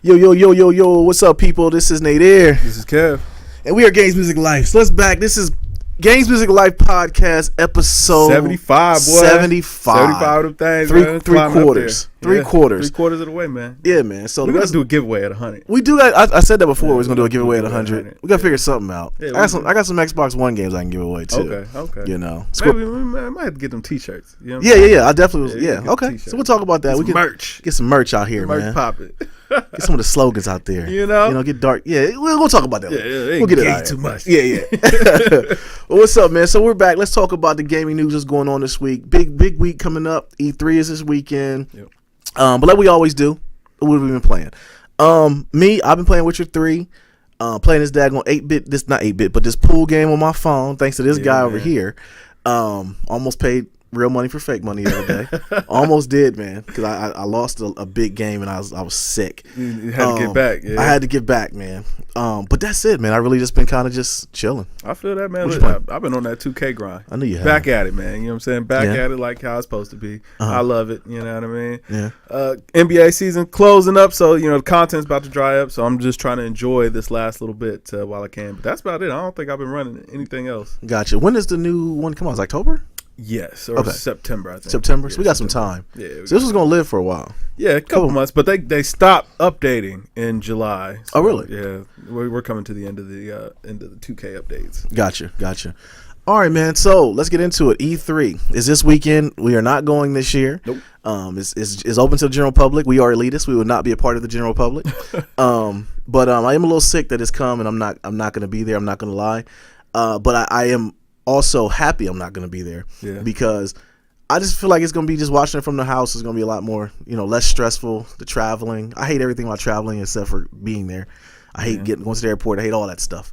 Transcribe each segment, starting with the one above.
Yo, yo, yo, yo, yo, what's up, people? This is Nate Air. This is Kev. And we are Games Music Life. So let's back. This is Games Music Life podcast episode 75, boy. 75. 75 of them things, Three man. quarters. Three quarters. 3/4 of the way, man. Yeah, man. So we're going to do a giveaway at 100. We do that. I said that before. We was going to do a giveaway at 100. We got to figure something out. Yeah, I got some Xbox One games I can give away, too. Okay. You know. Maybe we might have to get them t-shirts. You know yeah. I definitely was. Yeah. Okay. So we'll talk about that. We can merch. Get some merch out here, man. Merch pop it. Get some of the slogans out there. You know, get dark. Yeah, we'll talk about that. Yeah, we'll get it out. Too much. Yeah. Well, what's up, man? So we're back. Let's talk about the gaming news that's going on this week. Big week coming up. E3 is this weekend. Yep. But like we always do, what have we been playing? I've been playing Witcher 3. Playing this daggone 8-bit. This not 8-bit, but this pool game on my phone. Thanks to this guy over here. Almost paid real money for fake money the other day. Almost did, man, because I lost a big game and I was sick. You had to get back. Yeah. I had to get back, man. But that's it, man. I really just been kind of just chilling. I feel that, man. I've been on that 2K grind. I knew you had. Back at it, man. You know what I'm saying? Back at it like how it's supposed to be. I love it. You know what I mean? Yeah. NBA season closing up, so the content's about to dry up. So I'm just trying to enjoy this last little bit while I can. But that's about it. I don't think I've been running anything else. Gotcha. When does the new one come out? It's October? Yes, or September, I think. September? Yeah, so we got some time. Yeah. So this was going to live for a while. Yeah, a couple months, but they stopped updating in July. So, oh, really? Yeah, we're coming to the end of the 2K updates. Gotcha. All right, man. So let's get into it. E3 is this weekend. We are not going this year. Nope. It's open to the general public. We are elitists. We will not be a part of the general public. But I am a little sick that it's come, and I'm not going to be there. I'm not going to lie. But I am also happy I'm not going to be there because I just feel like it's going to be just watching it from the house is going to be a lot more, less stressful. The traveling. I hate everything about traveling except for being there. I hate going to the airport. I hate all that stuff.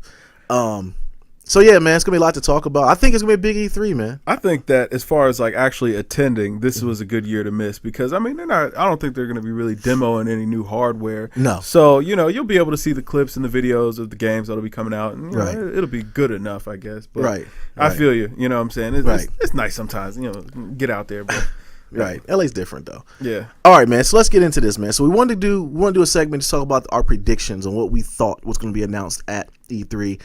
So yeah, man, it's gonna be a lot to talk about. I think it's gonna be a big E3, man. I think that as far as like actually attending, this was a good year to miss because I mean I don't think they're gonna be really demoing any new hardware. No. So you'll be able to see the clips and the videos of the games that'll be coming out, and it'll be good enough, I guess. But I feel you. You know what I'm saying? It's nice sometimes. Get out there, but. Right. LA's different though. Yeah. All right, man. So let's get into this, man. So we want to do a segment to talk about our predictions on what we thought was going to be announced at E3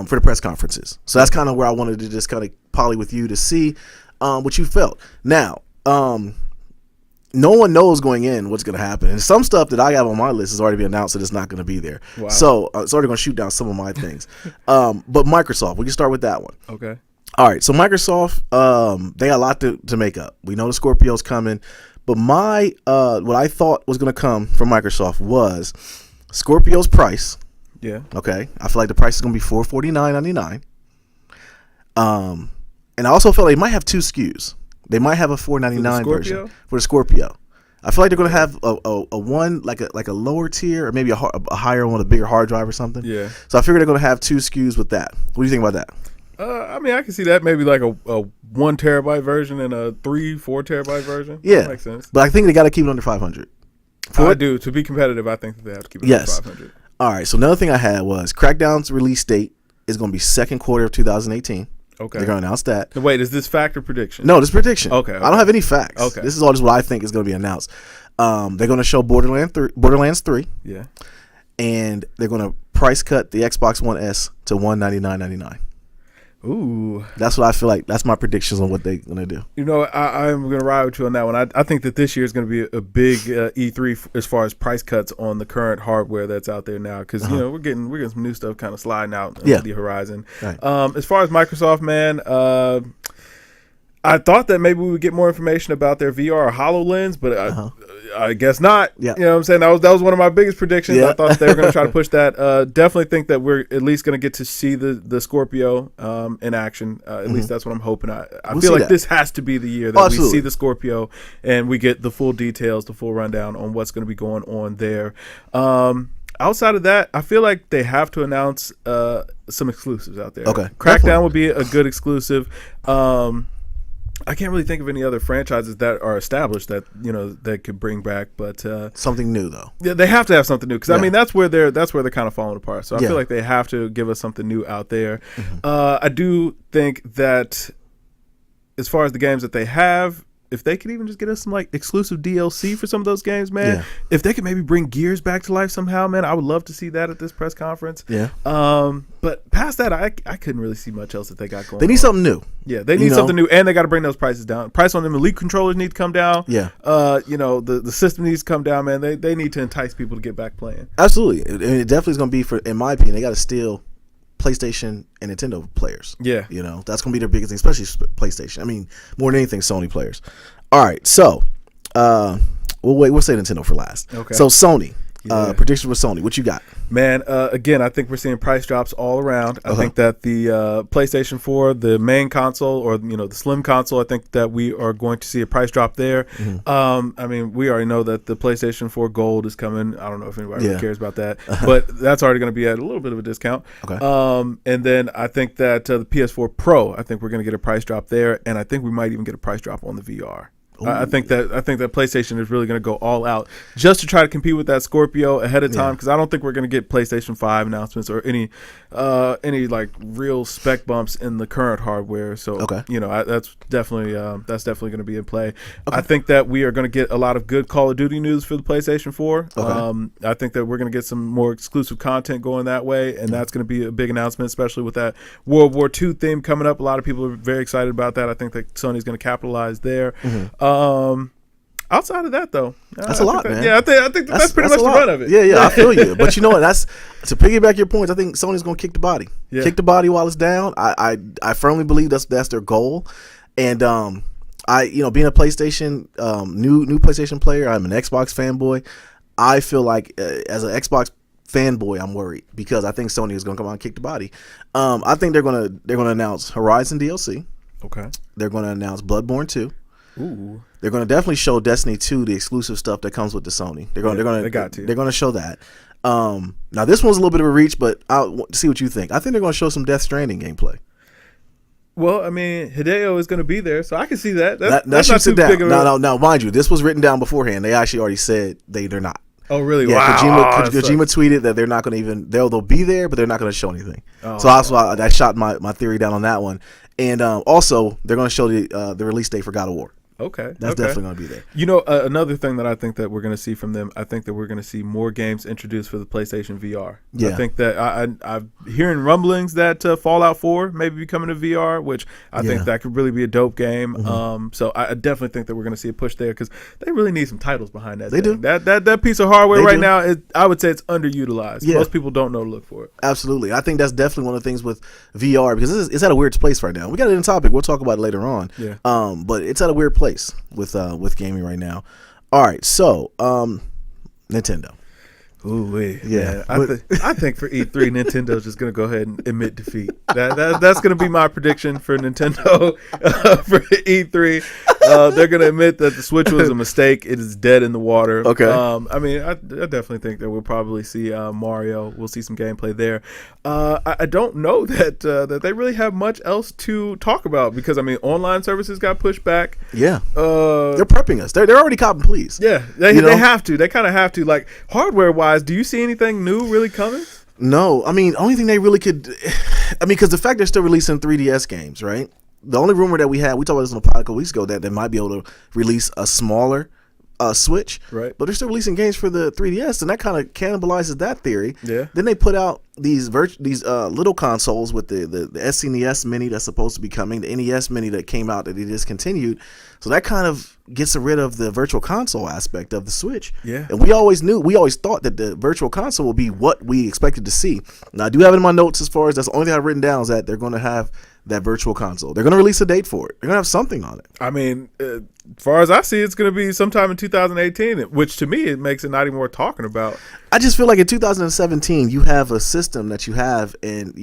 for the press conferences. So that's kind of where I wanted to just kind of poly with you to see what you felt. Now, no one knows going in what's going to happen. And some stuff that I have on my list has already been announced that it's not going to be there. Wow. So it's already going to shoot down some of my things. But Microsoft, we can start with that one. Okay. All right, so Microsoft, they got a lot to make up. We know the Scorpio's coming, but what I thought was going to come from Microsoft was Scorpio's price. Yeah. Okay, I feel like the price is going to be $449.99. And I also felt like they might have two SKUs. They might have a $499 version for the Scorpio. I feel like they're going to have a one like a lower tier or maybe a higher one with a bigger hard drive or something. Yeah. So I figured they're going to have two SKUs with that. What do you think about that? I mean, I can see that maybe like a 1 terabyte version and a 3-4 terabyte version. Yeah, that makes sense. But I think they got to keep it under 500. I do. To be competitive, I think that they have to keep it under 500. All right. So another thing I had was Crackdown's release date is going to be second quarter of 2018. Okay. They're going to announce that. Wait, is this fact or prediction? No, this is prediction. Okay. I don't have any facts. Okay. This is all just what I think is going to be announced. They're going to show Borderlands 3. Yeah. And they're going to price cut the Xbox One S to $199.99. Ooh, that's what I feel like. That's my predictions on what they're gonna do. I'm gonna ride with you on that one. I think that this year is gonna be a big E3 as far as price cuts on the current hardware that's out there now. Because we're getting some new stuff kind of sliding out into the horizon. Right. As far as Microsoft, man. I thought that maybe we would get more information about their VR or HoloLens, but I guess not. Yeah. You know what I'm saying? That was one of my biggest predictions. Yeah. I thought they were going to try to push that. Definitely think that we're at least going to get to see the Scorpio in action. At least that's what I'm hoping. I feel like this has to be the year that we see the Scorpio and we get the full details, the full rundown on what's going to be going on there. Outside of that, I feel like they have to announce some exclusives out there. Okay. Crackdown would be a good exclusive. I can't really think of any other franchises that are established that that could bring back, but something new though. Yeah, they have to have something new because I mean that's where they're kind of falling apart. So I feel like they have to give us something new out there. I do think that as far as the games that they have, if they could even just get us some like exclusive DLC for some of those games, man. If they could maybe bring Gears back to life somehow, man, I would love to see that at this press conference. But past that, I couldn't really see much else that they got going. They need something new. Yeah, they need something new, and they got to bring those prices down. Price on them Elite controllers need to come down. The system needs to come down, man. They need to entice people to get back playing. Absolutely. It definitely is going to be, for, in my opinion, they got to steal PlayStation and Nintendo players. Yeah. That's going to be their biggest thing, especially PlayStation. I mean, more than anything, Sony players. All right, so we'll say Nintendo for last. Okay. So Sony. Prediction for Sony. What you got? Man, again, I think we're seeing price drops all around. I think that the PlayStation 4, the main console, or the slim console, I think that we are going to see a price drop there. I mean, we already know that the PlayStation 4 Gold is coming. I don't know if anybody really cares about that, but that's already going to be at a little bit of a discount. Okay. And then I think that the PS4 Pro, I think we're going to get a price drop there, and I think we might even get a price drop on the VR. I think that PlayStation is really going to go all out just to try to compete with that Scorpio ahead of time, because I don't think we're going to get PlayStation 5 announcements or any like real spec bumps in the current hardware. So that's definitely going to be in play. Okay. I think that we are going to get a lot of good Call of Duty news for the PlayStation 4. Okay. I think that we're going to get some more exclusive content going that way, and that's going to be a big announcement, especially with that World War II theme coming up. A lot of people are very excited about that. I think that Sony's going to capitalize there. Outside of that, though, that's a lot, man. Yeah, I think that's pretty much the run of it. Yeah, I feel you. But you know what? That's to piggyback your points. I think Sony's going to kick the body, kick the body while it's down. I firmly believe that's their goal. And being a PlayStation new PlayStation player, I'm an Xbox fanboy. I feel like as an Xbox fanboy, I'm worried because I think Sony is going to come out and kick the body. I think they're going to announce Horizon DLC. Okay. They're going to announce Bloodborne 2. Ooh. They're going to definitely show Destiny 2, the exclusive stuff that comes with the Sony. They're going to show that. Now this one's a little bit of a reach, but I'll see what you think. I think they're going to show some Death Stranding gameplay. Well, I mean, Hideo is going to be there, so I can see that. That's not too big of a... Now, mind you, this was written down beforehand. They actually already said they're not. Oh, really? Yeah, wow. Kojima tweeted that they're not going to even... They'll be there, but they're not going to show anything. Oh, so I shot my theory down on that one. And also, they're going to show the release date for God of War. Okay. That's definitely going to be there. Another thing that I think that we're going to see from them, I think that we're going to see more games introduced for the PlayStation VR. Yeah. I think that I'm hearing rumblings that Fallout 4 may be coming to VR, which I think that could really be a dope game. Mm-hmm. So I definitely think that we're going to see a push there because they really need some titles behind that. They do. That piece of hardware now, I would say it's underutilized. Yeah. Most people don't know to look for it. Absolutely. I think that's definitely one of the things with VR because it's at a weird place right now. We got it in topic. We'll talk about it later on. Yeah. But it's at a weird place with gaming right now. All right, so Nintendo. Ooh, yeah. I think for E3, Nintendo's just gonna go ahead and admit defeat. That's gonna be my prediction for Nintendo for E3. They're gonna admit that the Switch was a mistake. It is dead in the water. Okay. I mean, I definitely think that we'll probably see Mario. We'll see some gameplay there. I don't know that they really have much else to talk about because I mean, online services got pushed back. Yeah. They're prepping us. They're already cop and please. Yeah. They have to. They kind of have to. Like hardware wise. Do you see anything new really coming? No, I mean, only thing they really could, because the fact they're still releasing 3DS games, right? The only rumor that we talked about this on a podcast a couple weeks ago, that they might be able to release a smaller Switch, right? But they're still releasing games for the 3DS, and that kind of cannibalizes that theory. Yeah. Then they put out these little consoles with the SNES Mini that's supposed to be coming, the NES Mini that came out that they discontinued. So that kind of gets rid of the virtual console aspect of the Switch. Yeah. And we always thought that the virtual console will be what we expected to see. Now I do have it in my notes as far as that's the only thing I've written down is that they're going to have that virtual console. They're going to release a date for it. They're going to have something on it. I mean, as far as I see, it's going to be sometime in 2018, which to me, it makes it not even worth talking about. I just feel like in 2017, you have a system that you have, and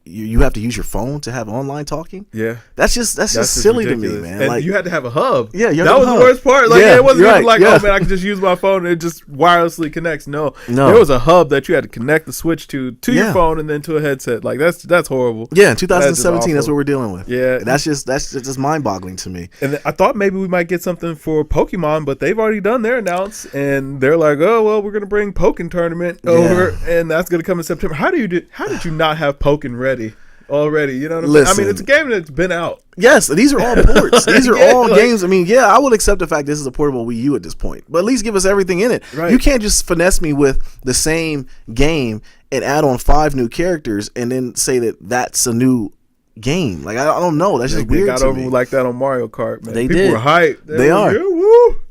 you have to use your phone to have online talking. Yeah, that's just silly ridiculous to me, man. And like you had to have a hub. Yeah, that was the worst part. Like, it wasn't even like, oh man, I can just use my phone and it just wirelessly connects. No, there was a hub that you had to connect the Switch to your phone and then to a headset. Like that's horrible. Yeah, in 2017, that's what we're dealing with. Yeah, that's just mind-boggling to me. And I thought maybe we might get something for Pokemon, but they've already done their announce, and they're like, oh well, we're gonna bring Pokken Tournament over, and that's gonna come in September. How did you not have Pokken ready? already. You know what I'm saying? I mean, it's a game that's been out. Yes, these are all ports. These are all games. I mean, yeah, I would accept the fact this is a portable Wii U at this point, but at least give us everything in it. Right. You can't just finesse me with the same game and add on 5 new characters and then say that that's a new game. Like, I don't know. That's just weird. They got over like that on Mario Kart, man. They People were hyped. They are. Woo.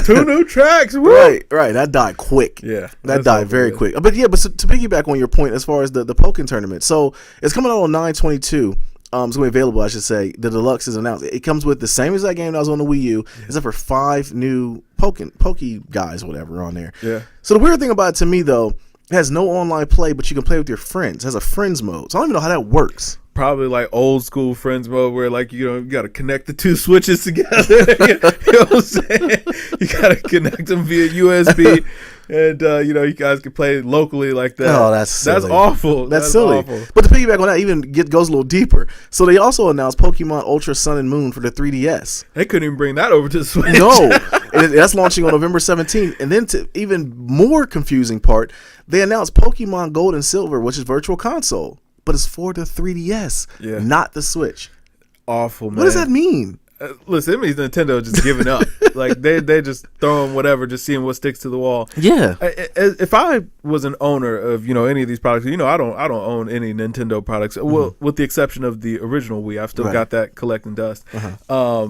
2 new tracks. Woo. Right. That died quick. Yeah. That died very quick. But yeah, but to piggyback on your point as far as the Pokken tournament. So it's coming out on 9/22. It's going to be available, I should say. The Deluxe is announced. It comes with the same exact game that was on the Wii U, except for 5 new Poke guys, whatever, on there. Yeah. So the weird thing about it to me, though, it has no online play, but you can play with your friends. It has a friends mode. So I don't even know how that works. Probably like old school friends mode where, like, you got to connect the 2 switches together. You know what I'm saying? You got to connect them via USB. And, you guys can play locally like that. Oh, that's silly. That's awful. That's silly. Awful. But to piggyback on that, even goes a little deeper. So they also announced Pokemon Ultra Sun and Moon for the 3DS. They couldn't even bring that over to the Switch. No. That's launching on November 17th. And then to even more confusing part, they announced Pokemon Gold and Silver, which is Virtual Console. But it's for the 3DS, not the Switch. Awful, man. What does that mean? Listen, it means Nintendo just giving up. Like they just throwing whatever, just seeing what sticks to the wall. Yeah. If I was an owner of any of these products, I don't own any Nintendo products. Mm-hmm. Well, with the exception of the original Wii, I've still got that collecting dust. Uh-huh.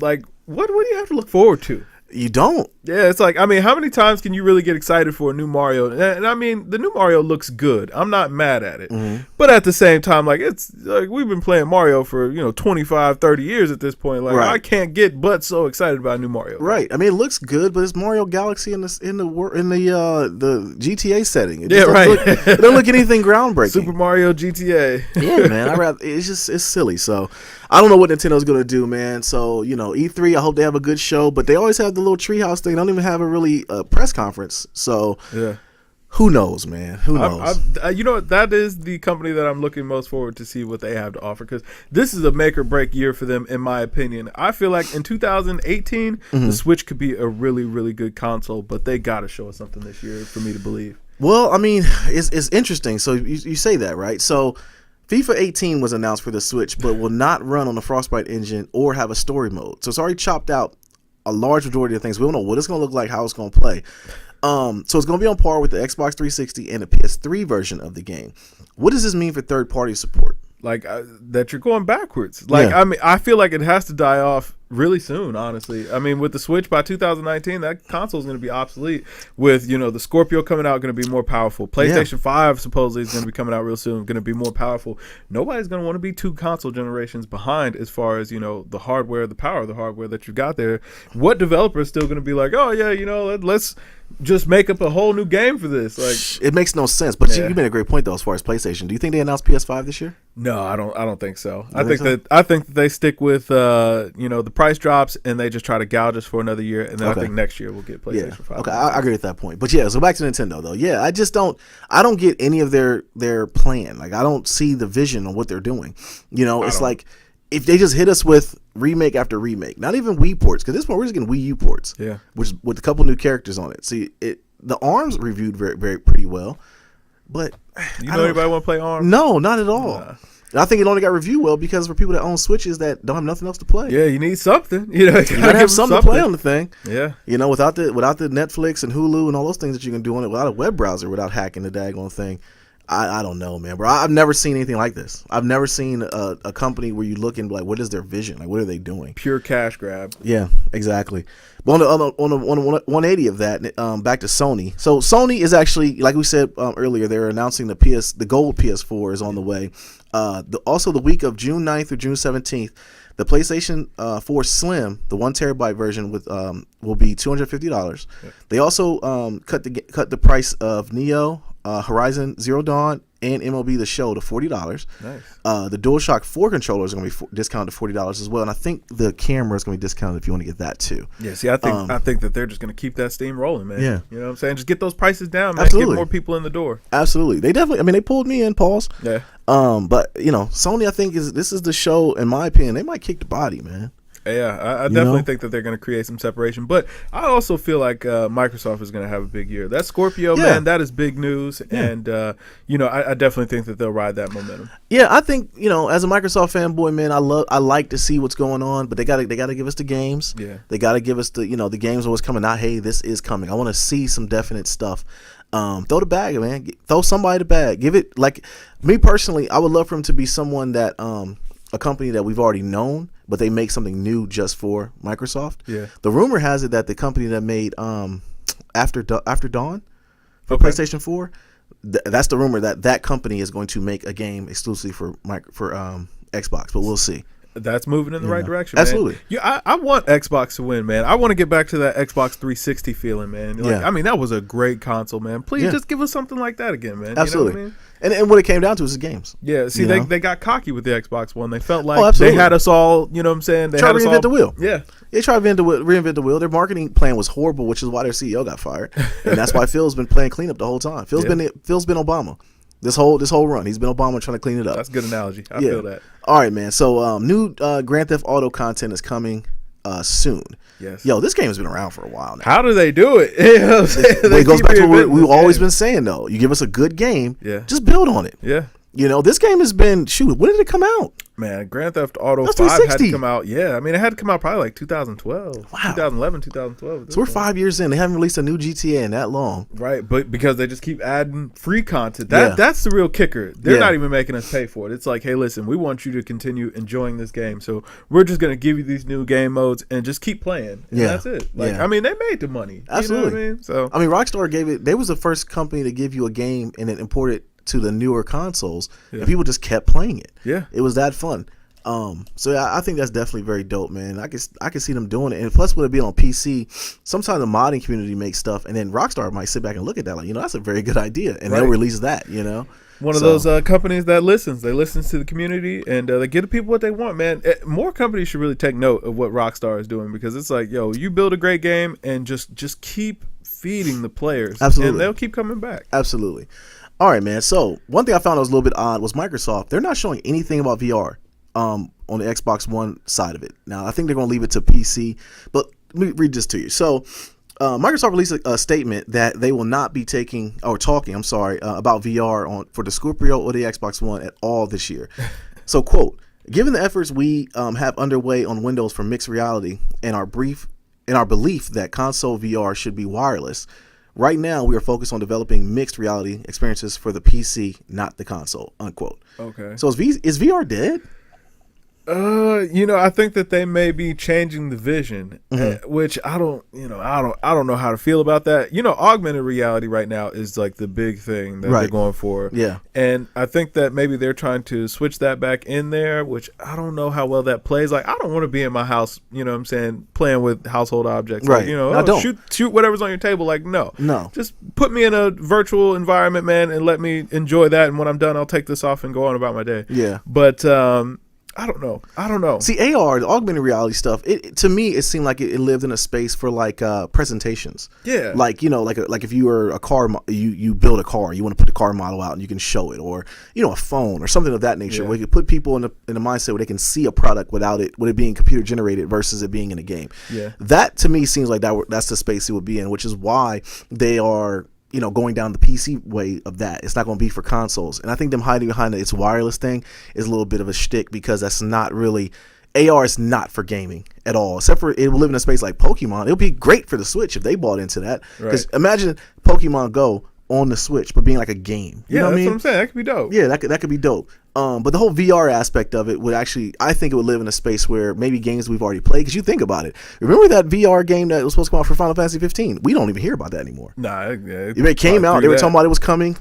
Like what do you have to look forward to? You don't. Yeah, it's like, I mean, how many times can you really get excited for a new Mario? And I mean, the new Mario looks good. I'm not mad at it. Mm-hmm. But at the same time, like, it's like we've been playing Mario for, 25, 30 years at this point. Like, I can't get but so excited about a new Mario. Right. I mean, it looks good, but it's Mario Galaxy in the GTA setting. It don't look anything groundbreaking. Super Mario GTA. Yeah, man. It's silly. So I don't know what Nintendo's gonna do, man. So E3. I hope they have a good show, but they always have the little treehouse thing. They don't even have a really press conference. So yeah, who knows, man? Who knows? That is the company that I'm looking most forward to see what they have to offer, because this is a make or break year for them, in my opinion. I feel like in 2018, the Switch could be a really, really good console, but they got to show us something this year for me to believe. Well, I mean, it's interesting. So you say that, right? So FIFA 18 was announced for the Switch, but will not run on the Frostbite engine or have a story mode. So it's already chopped out a large majority of things. We don't know what it's going to look like, how it's going to play. So it's going to be on par with the Xbox 360 and the PS3 version of the game. What does this mean for third-party support? Like that you're going backwards. Like, I mean, I feel like it has to die off really soon, honestly. I mean, with the Switch by 2019, that console is going to be obsolete. With, the Scorpio coming out, going to be more powerful. PlayStation 5 supposedly is going to be coming out real soon, going to be more powerful. Nobody's going to want to be 2 console generations behind as far as, the hardware, the power of the hardware that you got there. What developer is still going to be like, oh, yeah, let's just make up a whole new game for this? Like, it makes no sense. But you made a great point, though, as far as PlayStation. Do you think they announced PS5 this year? No, I don't think so. I think that they stick with the price drops, and they just try to gouge us for another year, and then I think next year we'll get PlayStation 5. Okay, I agree with that point. But so back to Nintendo though. Yeah, I don't get any of their plan. Like, I don't see the vision on what they're doing. It's like if they just hit us with remake after remake, not even Wii ports, because this one we're just getting Wii U ports. Yeah, which is with a couple new characters on it. See, the ARMS reviewed very, very pretty well, but anybody want to play ARMS? No, not at all. Nah. I think it only got reviewed well because for people that own Switches that don't have nothing else to play. Yeah, you need something. You gotta have something to play on the thing. Yeah. Without the Netflix and Hulu and all those things that you can do on it, without a web browser, without hacking the daggone thing, I don't know, man, bro. I've never seen anything like this. I've never seen a company where you look and be like, what is their vision? Like, what are they doing? Pure cash grab. Yeah, exactly. But on the 180 of that, back to Sony. So Sony is actually, like we said earlier, they're announcing the gold PS4 is on the way. Also the week of June 9th through June 17th, the PlayStation 4 Slim, the 1 terabyte version will be $250. Yeah. They also cut the price of Neo, Horizon Zero Dawn, and MLB The Show to $40. Nice. The DualShock 4 controller is going to be discounted to $40 as well, and I think the camera is going to be discounted if you want to get that too. Yeah, see, I think that they're just going to keep that steam rolling, man. Yeah, you know what I'm saying? Just get those prices down, man. Absolutely. Get more people in the door. Absolutely, they definitely. I mean, they pulled me in, pause. Yeah. But Sony, I think this is the show. In my opinion, they might kick the body, man. Yeah, I definitely think that they're going to create some separation. But I also feel like Microsoft is going to have a big year. That Scorpio, man, that is big news. Yeah. And, I definitely think that they'll ride that momentum. Yeah, I think, as a Microsoft fanboy, man, I like to see what's going on, but they gotta give us the games. Yeah. They gotta give us the games what's coming out. Hey, this is coming. I want to see some definite stuff. Throw the bag, man. Throw somebody the bag. Give it, like, me personally, I would love for him to be someone that a company that we've already known, but they make something new just for Microsoft. Yeah. The rumor has it that the company that made After Dawn for PlayStation 4, that's the rumor that company is going to make a game exclusively for Xbox, but we'll see. That's moving in the right direction, man. Absolutely. Yeah, I want Xbox to win, man. I want to get back to that Xbox 360 feeling, man. I mean, that was a great console, man. Please just give us something like that again, man. Absolutely. You know what I mean? And what it came down to is the games. Yeah, see, they got cocky with the Xbox One. They felt like they had us all, you know what I'm saying? They tried to reinvent the wheel. Yeah. They tried to reinvent the wheel. Their marketing plan was horrible, which is why their CEO got fired. And that's why Phil's been playing cleanup the whole time. Phil's been Obama. This whole run, he's been Obama trying to clean it up. That's a good analogy. I feel that. All right, man. So new Grand Theft Auto content is coming soon. Yes. Yo, this game has been around for a while now. How do they do it? It goes back to what we've always been saying, though. You give us a good game, just build on it. Yeah. This game has been, when did it come out? Man, Grand Theft Auto 5 had to come out. Yeah, I mean, it had to come out probably like 2012. Wow. 2011, 2012. So we're 5 years in. They haven't released a new GTA in that long. Right, but because they just keep adding free content. That's the real kicker. They're not even making us pay for it. It's like, hey, listen, we want you to continue enjoying this game. So we're just going to give you these new game modes and just keep playing. And that's it. I mean, they made the money. Absolutely. You know what I mean? So Rockstar they was the first company to give you a game and then import it to the newer consoles, and people just kept playing it. Yeah, it was that fun. I think that's definitely very dope, man. I can see them doing it, and plus with it being on PC, sometimes the modding community makes stuff, and then Rockstar might sit back and look at that like, that's a very good idea, and they'll release that. One of those companies that listens. They listen to the community, and they give the people what they want, man. More companies should really take note of what Rockstar is doing, because it's like, yo, you build a great game and just keep feeding the players. Absolutely. And they'll keep coming back. Absolutely. All right, man. So one thing I found that was a little bit odd was Microsoft. They're not showing anything about VR on the Xbox One side of it. Now, I think they're going to leave it to PC, but let me read this to you. So Microsoft released a statement that they will not be talking about VR for the Scorpio or the Xbox One at all this year. So, quote, given the efforts we have underway on Windows for mixed reality and our belief that console VR should be wireless, right now, we are focused on developing mixed reality experiences for the PC, not the console, unquote. Okay. So is VR dead? I think that they may be changing the vision, which I don't know how to feel about that. Augmented reality right now is like the big thing that they're going for. Yeah. And I think that maybe they're trying to switch that back in there, which I don't know how well that plays. Like, I don't want to be in my house, playing with household objects. Right. Like, shoot whatever's on your table. Like, no. Just put me in a virtual environment, man, and let me enjoy that. And when I'm done, I'll take this off and go on about my day. Yeah. But, I don't know. See, AR, the augmented reality stuff, to me, it seemed like it lived in a space for like presentations. Yeah. Like, like if you were a car, you build a car, you want to put the car model out and you can show it, or, a phone or something of that nature, where you could put people in the mindset where they can see a product with it being computer generated versus it being in a game. Yeah. That to me seems like that's the space it would be in, which is why they are going down the PC way of that. It's not going to be for consoles. And I think them hiding behind its wireless thing is a little bit of a shtick, because that's not really, AR is not for gaming at all, except for it will live in a space like Pokemon. It would be great for the Switch if they bought into that. Because imagine Pokemon Go on the Switch, but being like a game. You know what I mean? What I'm saying. That could be dope. Yeah, that could be dope. But the whole VR aspect of it would actually, I think it would live in a space where maybe games we've already played, because you think about it. Remember that VR game that was supposed to come out for Final Fantasy 15? We don't even hear about that anymore. Nah. It came out. They were talking about it was coming.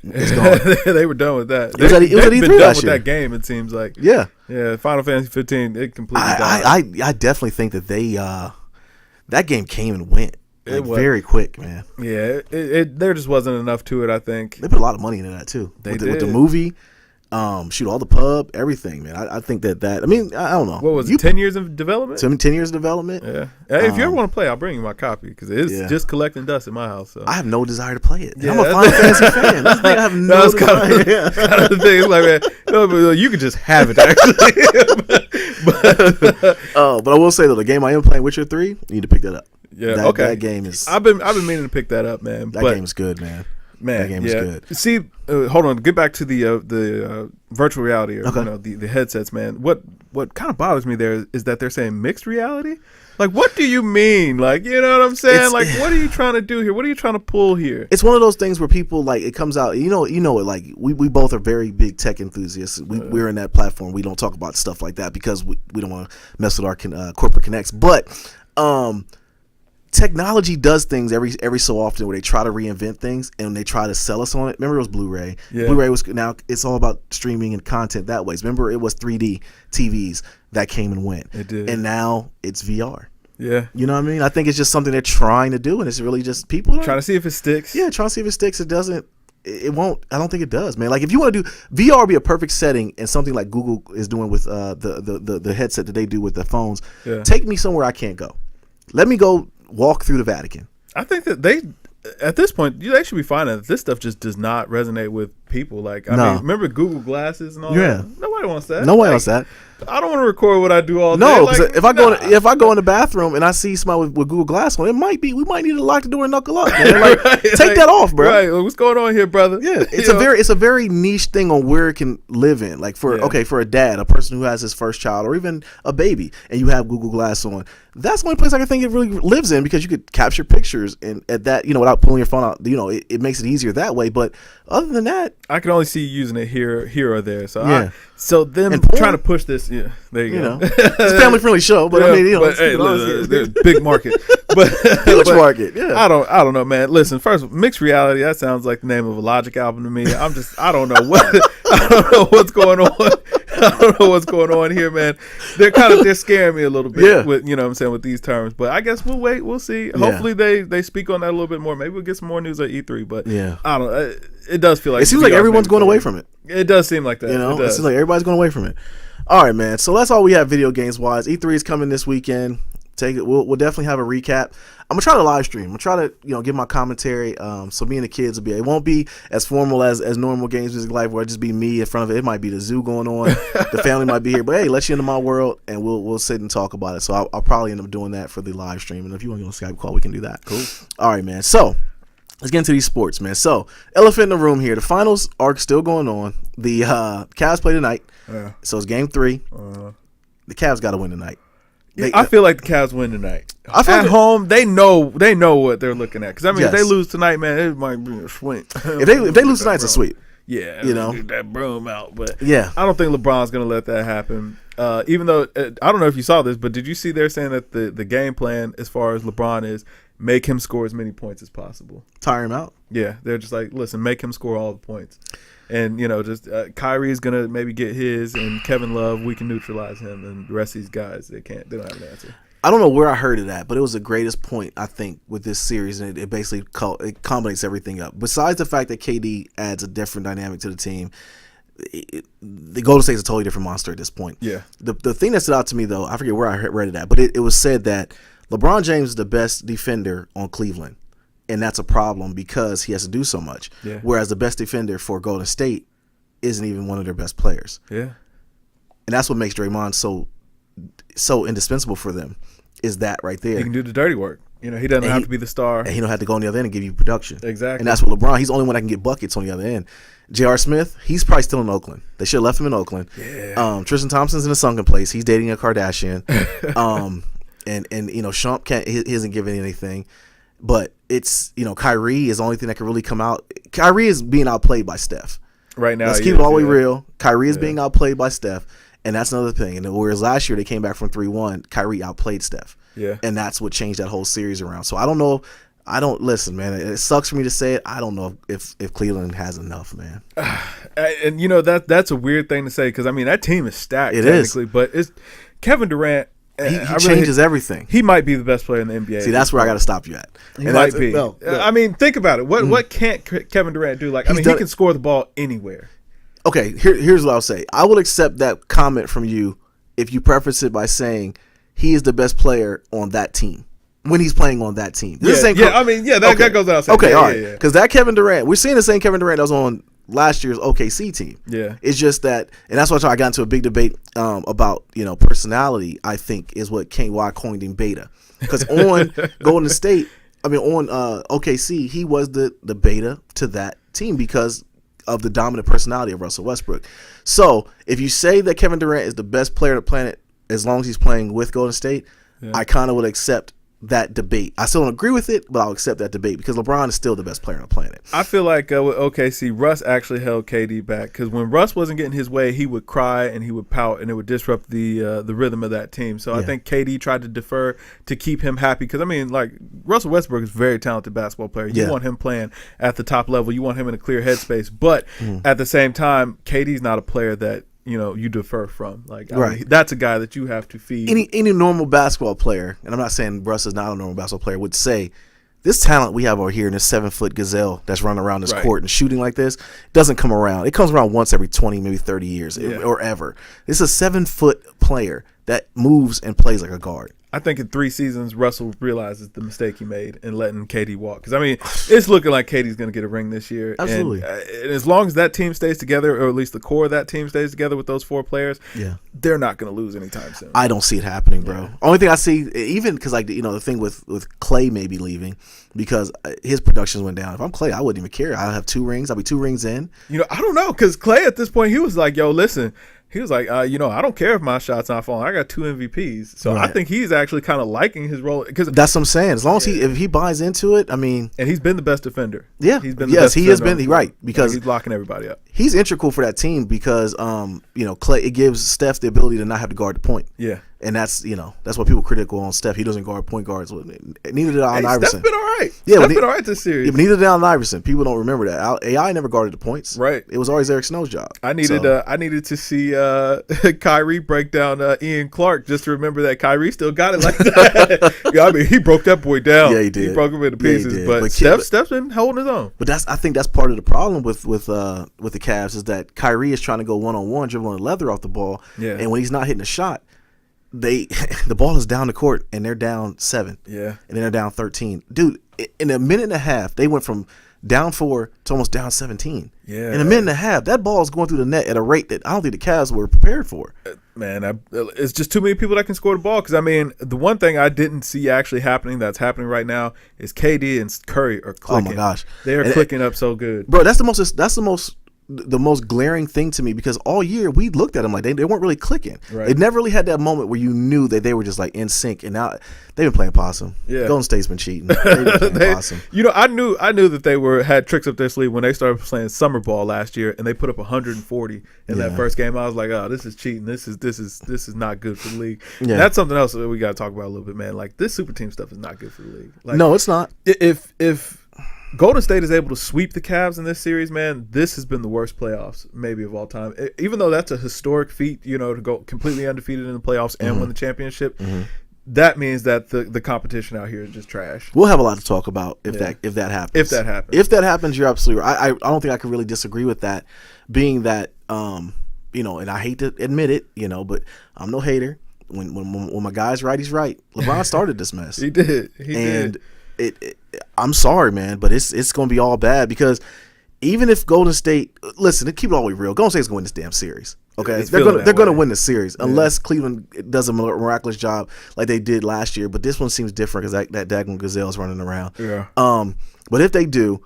It's gone. They were done with that. It was at E3 last year. That game, it seems like. Yeah. Yeah, Final Fantasy 15, it completely died. I definitely think that they, that game came and went. Very quick, man. Yeah, there just wasn't enough to it, I think. They put a lot of money into that, too. With the movie, all the pub, everything, man. I think that I don't know. What was it, 10 years of development? 10 years of development? Yeah. Hey, if you ever want to play, I'll bring you my copy, because it's just collecting dust in my house. So. I have no desire to play it. Yeah, I'm a Final Fantasy fan. That's the thing, I have no desire. Kind of the thing. It's like, man, you could just have it, actually. But I will say though, the game I am playing, Witcher 3, you need to pick that up. Yeah, that game is. I've been meaning to pick that up, man. That game is good, man. That game is good. See, hold on. Get back to the virtual reality, or the headsets, man. What kind of bothers me there is that they're saying mixed reality. Like, what do you mean? Like, you know what I'm saying? Like, what are you trying to do here? What are you trying to pull here? It's one of those things where people, like, it comes out, you know it, like, we both are very big tech enthusiasts. We're in that platform. We don't talk about stuff like that because we don't want to mess with our corporate connects. But technology does things every so often where they try to reinvent things and they try to sell us on it. Remember, it was Blu-ray. Yeah. Blu-ray was, now it's all about streaming and content that way. Remember, it was 3D TVs that came and went. It did. And now it's VR. Yeah. You know what I mean? I think it's just something they're trying to do, and it's really just people trying to see if it sticks. Yeah, trying to see if it sticks. It doesn't. It won't. I don't think it does, man. Like, if you want to do VR, would be a perfect setting, and something like Google is doing with the headset that they do with the phones. Yeah. Take me somewhere I can't go. Let me go walk through the Vatican. I think that they, at this point, they should be finding that this stuff just does not resonate with people. Like, I mean, remember Google Glasses and all that? Nobody wants that. Nobody wants that. I don't want to record what I do all day. No, because if I go in the bathroom and I see somebody with Google Glass on, we might need to lock the door and knuckle up. Man. Like, take that off, bro. Right? What's going on here, brother? Yeah, it's a very niche thing on where it can live in. Like for a dad, a person who has his first child, or even a baby, and you have Google Glass on. That's the only place I can think it really lives in, because you could capture pictures and at that, without pulling your phone out. It makes it easier that way. But other than that, I can only see you using it here or there. So so them trying to push this, there you go. It's a family friendly show, but I mean, there's big market, but huge market. Yeah, I don't know, man. Listen, first, mixed reality. That sounds like the name of a Logic album to me. I don't know what's going on. I don't know what's going on here, man. They're scaring me a little bit with, what I'm saying, with these terms. But I guess we'll wait. We'll see. Hopefully they speak on that a little bit more. Maybe we'll get some more news at E3. But I don't know. It does feel like it seems like everyone's going away from it. It does seem like that. It seems like everybody's going away from it. All right, man. So that's all we have video games wise. E3 is coming this weekend. Take it. We'll definitely have a recap. I'm gonna try to live stream. I'm gonna try to give my commentary. So me and the kids will be. It won't be as formal as normal Games Music Life, where it just be me in front of it. It might be the zoo going on. The family might be here, but hey, let you into my world, and we'll sit and talk about it. So I'll probably end up doing that for the live stream. And if you want to get on a Skype call, we can do that. Cool. All right, man. So let's get into these sports, man. So elephant in the room here. The finals are still going on. The Cavs play tonight. So it's game 3. The Cavs got to win tonight. I feel like the Cavs win tonight. At home, they know what they're looking at. Because I mean, if they lose tonight, man, it might be a sweep. If they lose tonight, it's a sweep. Yeah, get that broom out. But yeah, I don't think LeBron's going to let that happen. Even though I don't know if you saw this, but did you see they're saying that the game plan as far as LeBron is make him score as many points as possible, tire him out? Yeah, they're just like, listen, make him score all the points. And, just Kyrie is going to maybe get his, and Kevin Love, we can neutralize him. And the rest of these guys, they don't have an answer. I don't know where I heard of that, but it was the greatest point, I think, with this series. And it basically combines everything up. Besides the fact that KD adds a different dynamic to the team, the Golden State's a totally different monster at this point. Yeah. The thing that stood out to me, though, I forget where I read it at, but it was said that LeBron James is the best defender on Cleveland. And that's a problem because he has to do so much. Yeah. Whereas the best defender for Golden State isn't even one of their best players. Yeah. And that's what makes Draymond so indispensable for them, is that right there. He can do the dirty work. He doesn't have to be the star. And he don't have to go on the other end and give you production. Exactly. And that's what LeBron, he's the only one that can get buckets on the other end. J.R. Smith, he's probably still in Oakland. They should have left him in Oakland. Yeah. Tristan Thompson's in a sunken place. He's dating a Kardashian. And Shump he isn't giving anything. But it's, Kyrie is the only thing that can really come out. Kyrie is being outplayed by Steph. Right now. Let's keep it all the way real. Kyrie is being outplayed by Steph. And that's another thing. And whereas last year they came back from 3-1, Kyrie outplayed Steph. Yeah. And that's what changed that whole series around. So I don't know. Listen, man, it sucks for me to say it. I don't know if Cleveland has enough, man. And, that's a weird thing to say because, I mean, that team is stacked technically. But it's Kevin Durant. He changes everything. He might be the best player in the NBA. See, that's where I got to stop you at. He might be. No. I mean, think about it. What can't Kevin Durant do? Like, he can score the ball anywhere. Okay, here's what I'll say. I will accept that comment from you if you preface it by saying he is the best player on that team when he's playing on that team. That goes without saying. Okay, all right. Because that Kevin Durant, we're seeing the same Kevin Durant that was on last year's OKC team. Yeah. It's just that, and that's why I got into a big debate about, personality, I think, is what why I coined him beta. Because on Golden State, on OKC, he was the beta to that team because of the dominant personality of Russell Westbrook. So if you say that Kevin Durant is the best player on the planet as long as he's playing with Golden State, I kind of would accept that debate. I still don't agree with it, but I'll accept that debate because LeBron is still the best player on the planet. I feel like with OKC, Russ actually held KD back because when Russ wasn't getting his way, he would cry and he would pout and it would disrupt the rhythm of that team. So I think KD tried to defer to keep him happy because, Russell Westbrook is a very talented basketball player. You want him playing at the top level. You want him in a clear headspace. But at the same time, KD's not a player that you defer from. That's a guy that you have to feed. Any normal basketball player, and I'm not saying Russ is not a normal basketball player, would say this talent we have over here in this 7-foot gazelle that's running around this court and shooting like this doesn't come around. It comes around once every 20, maybe 30 years or ever. This is a 7-foot player that moves and plays like a guard. I think in 3 seasons, Russell realizes the mistake he made in letting KD walk. Because, it's looking like KD's going to get a ring this year. Absolutely. And as long as that team stays together, or at least the core of that team stays together with those 4 players, they're not going to lose anytime soon. I don't see it happening, bro. Only thing I see, even because, the thing with Clay maybe leaving, because his productions went down. If I'm Clay, I wouldn't even care. I'll have 2 rings. I'll be 2 rings in. I don't know, because Clay at this point, he was like, yo, listen. He was like, I don't care if my shot's not falling. I got 2 MVPs. So I think he's actually kind of liking his role. Cause that's what I'm saying. As long as if he buys into it, and he's been the best defender. Yeah. He's been the best defender. Has been. Right. Because he's locking everybody up. He's integral for that team because, Clay, it gives Steph the ability to not have to guard the point. Yeah. And that's what people critical on Steph. He doesn't guard point guards. Neither did Allen Iverson. Steph's been all right. Yeah, Steph's been all right this series. Yeah, but neither did Allen Iverson. People don't remember that. AI never guarded the points. Right. It was always Eric Snow's job. I needed to see Kyrie break down Ian Clark just to remember that Kyrie still got it like that. He broke that boy down. Yeah, he did. He broke him into pieces. Yeah, but Steph's been holding his own. But I think that's part of the problem with the Cavs is that Kyrie is trying to go one-on-one, dribbling the leather off the ball. Yeah. And when he's not hitting a shot, the ball is down the court and they're down 7. Yeah. And then they're down 13. Dude, in a minute and a half, they went from down 4 to almost down 17. Yeah. In a minute and a half, that ball is going through the net at a rate that I don't think the Cavs were prepared for. Man, it's just too many people that can score the ball. Because, the one thing I didn't see actually happening that's happening right now is KD and Curry are clicking. Oh, my gosh. They're clicking up so good. Bro, that's the most glaring thing to me because all year we looked at them like they weren't really clicking. Right. They never really had that moment where you knew that they were just like in sync, and now they've been playing possum. Yeah. Golden State's been cheating. They've been playing possum. I knew that they had tricks up their sleeve when they started playing summer ball last year, and they put up 140 in that first game. I was like, oh, this is cheating. This is not good for the league. Yeah. And that's something else that we got to talk about a little bit, man. Like this super team stuff is not good for the league. Like, no, it's not. If Golden State is able to sweep the Cavs in this series, man, this has been the worst playoffs maybe of all time. Even though that's a historic feat, to go completely undefeated in the playoffs and win the championship, that means that the competition out here is just trash. We'll have a lot to talk about if that happens. If that happens. If that happens, you're absolutely right. I don't think I can really disagree with that, being that and I hate to admit it, but I'm no hater. When my guy's right, he's right. LeBron started this mess. He did. I'm sorry, man, but it's going to be all bad because even if Golden State, listen, keep it all the way real, Golden State's going to win this damn series. Okay, they're going to win the series unless Cleveland does a miraculous job like they did last year. But this one seems different because that daggone gazelle is running around. Yeah. But if they do,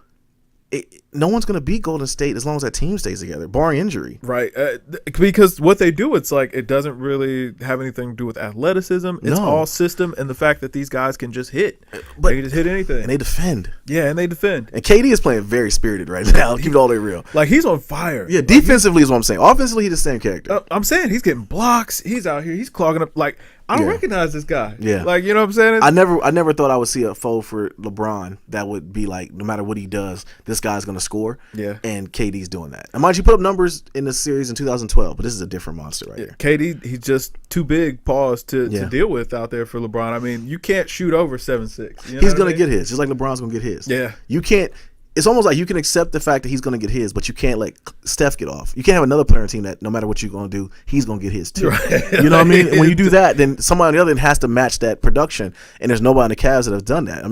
no one's going to beat Golden State as long as that team stays together, barring injury. Right. Because what they do, it's like it doesn't really have anything to do with athleticism. It's all system and the fact that these guys can just hit. They can just hit anything. And they defend. Yeah, and they defend. And KD is playing very spirited right now. Keep it all the way real. Like, he's on fire. Yeah, defensively is what I'm saying. Offensively, he's the same character. I'm saying he's getting blocks. He's out here. He's clogging up. Like, I don't recognize this guy. Yeah. Like, you know what I'm saying? I never thought I would see a foe for LeBron that would be like, no matter what he does, this guy's going to score. Yeah. And KD's doing that. And mind you, put up numbers in this series in 2012, but this is a different monster right here. KD, he's just too big, to deal with out there for LeBron. You can't shoot over 7'6". He's going to get his, just like LeBron's going to get his. Yeah. You can't. It's almost like you can accept the fact that he's going to get his, but you can't let Steph get off. You can't have another player on the team that no matter what you're going to do, he's going to get his too. Right. You know what I mean? When you do that, then somebody on the other end has to match that production, and there's nobody in the Cavs that have done that.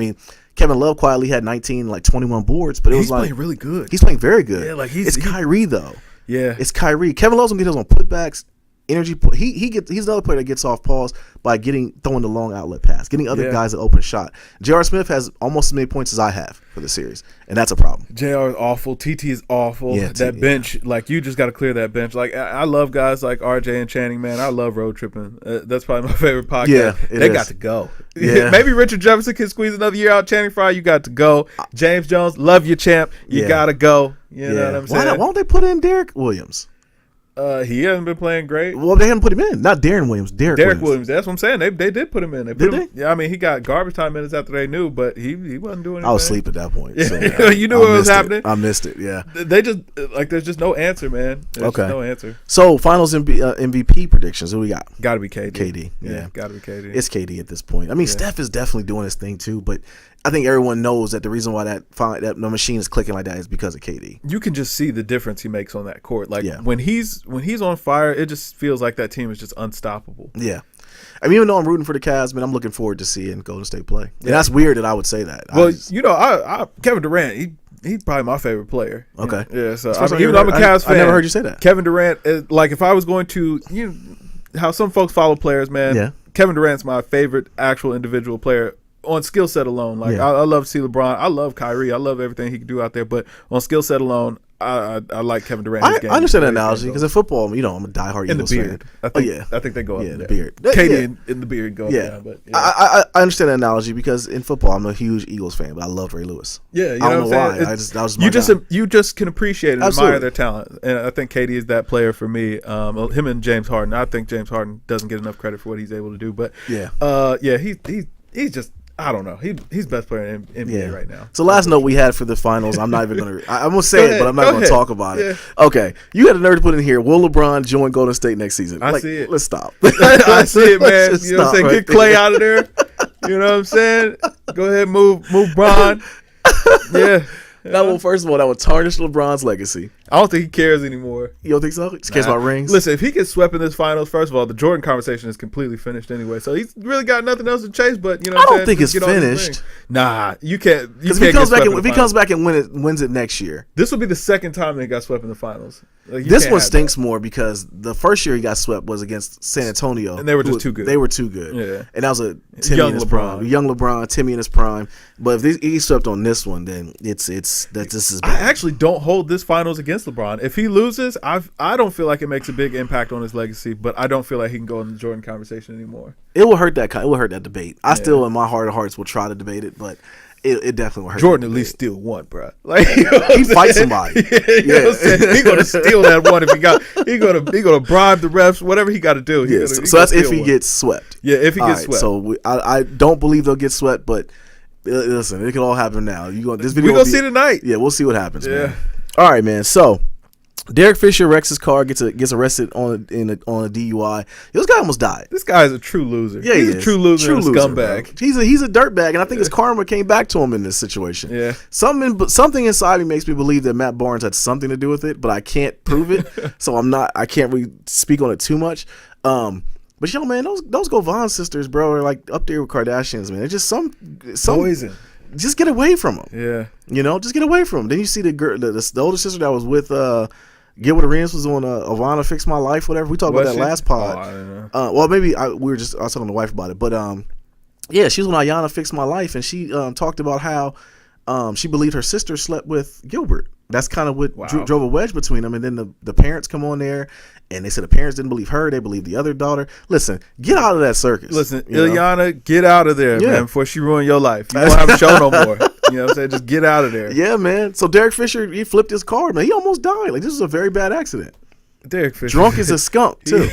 Kevin Love quietly had 19, like 21 boards, but he's playing really good. He's playing very good. Yeah, like it's Kyrie though. Yeah, it's Kyrie. Kevin Love's gonna get his on putbacks. Energy. He's another player that gets off pause by throwing the long outlet pass, getting other guys an open shot. J.R. Smith has almost as many points as I have for the series, and that's a problem. J.R. is awful. TT is awful. Yeah, that bench, like you just got to clear that bench. Like I love guys like RJ and Channing. Man, I love road tripping. That's probably my favorite podcast. Yeah, they got to go. Yeah. Maybe Richard Jefferson can squeeze another year out. Channing Frye, you got to go. James Jones, love you, champ. You got to go. You know what I'm saying? Why don't they put in Derek Williams? He hasn't been playing great. Well, they haven't put him in. Not Darren Williams. Derek Williams. That's what I'm saying. They did put him in. Did they? Yeah, I mean, he got garbage time minutes after they knew, but he wasn't doing anything. I was asleep at that point. So, you knew what was happening. I missed it. Yeah. They just there's just no answer, man. There's just no answer. So finals MVP predictions. Who we got? Got to be KD. KD. Yeah. Got to be KD. It's KD at this point. I mean, Steph is definitely doing his thing too, but I think everyone knows that the reason why that the machine is clicking like that is because of KD. You can just see the difference he makes on that court. Like when he's on fire, it just feels like that team is just unstoppable. Yeah. I mean, even though I'm rooting for the Cavs, man, I'm looking forward to seeing Golden State play. And that's weird that I would say that. Well, Kevin Durant, he's probably my favorite player. Okay. Yeah. So even though I'm a Cavs fan, I never heard you say that. Kevin Durant, like if I was going to, how some folks follow players, man. Yeah. Kevin Durant's my favorite actual individual player. On skill set alone, like I love to see LeBron. I love Kyrie. I love everything he can do out there. But on skill set alone, I like Kevin Durant. I understand that analogy because in football, I'm a diehard Eagles fan. I think they go up. Yeah, the beard. KD in the beard go up. Yeah, but I understand that analogy because in football, I'm a huge Eagles fan, but I love Ray Lewis. Yeah, I don't know why. You just can appreciate and admire their talent, and I think KD is that player for me. Him and James Harden. I think James Harden doesn't get enough credit for what he's able to do, but he's just. I don't know. He's best player in NBA right now. So last note we had for the finals, I'm not even going to – I'm going to say it, but I'm not going to talk about it. Okay. You had a nerve to put in here, will LeBron join Golden State next season? I see it. Let's stop. I see it, man. You know what I'm saying? Get Clay out of there. You know what I'm saying? Go ahead, move Bron. Yeah. That will, first of all, that would tarnish LeBron's legacy. I don't think he cares anymore. You don't think so? He cares about rings? Listen, if he gets swept in this finals, first of all, the Jordan conversation is completely finished anyway. So he's really got nothing else to chase. But I don't think it's finished. Nah, you can't. Because if he comes back and wins it next year, this will be the second time they got swept in the finals. This one stinks more because the first year he got swept was against San Antonio, and they were just too good. They were too good. Yeah, and that was a Timmy in his prime, young LeBron, Timmy in his prime. But if he swept on this one, then this is. I actually don't hold this finals against LeBron. If he loses, I don't feel like it makes a big impact on his legacy, but I don't feel like he can go in the Jordan conversation anymore. It will hurt that. It will hurt that debate. I still, in my heart of hearts, will try to debate it, but it definitely will hurt. Jordan at least still won, bro. Like he fights somebody. He's gonna steal that one if he got. He gonna bribe the refs, whatever he got to do. So that's if he gets swept. Yeah, if he gets swept. So I don't believe they'll get swept, but. Listen, it can all happen now. This video. We're gonna see tonight. Yeah, we'll see what happens. Yeah. Man. All right, man. So, Derek Fisher wrecks his car, gets arrested on a DUI. This guy almost died. This guy is a true loser. Yeah, he's a true loser, and a scumbag. Bro. He's a dirtbag, and I think his karma came back to him in this situation. Yeah. Something inside me makes me believe that Matt Barnes had something to do with it, but I can't prove it. So I can't really speak on it too much. But man, those Govan sisters, bro, are like up there with Kardashians, man. It's just some poison. Just get away from them. Yeah, just get away from them. Then you see the girl, the older sister that was with Gilbert Arenas was on Ivana Fix My Life, whatever. We talked about that last pod. Oh, I don't know. Well, maybe I was talking to the wife about it, but yeah, she was on Ayanna Fix My Life, and she talked about how she believed her sister slept with Gilbert. That's kind of what drove a wedge between them. And then the parents come on there, and they said the parents didn't believe her. They believed the other daughter. Listen, get out of that circus. Listen, Ileana, get out of there, man, before she ruin your life. You don't have a show no more. You know what I'm saying? Just get out of there. Yeah, man. So Derek Fisher, he flipped his car, man. He almost died. Like, this was a very bad accident. Derek Fisher. Drunk as a skunk, too.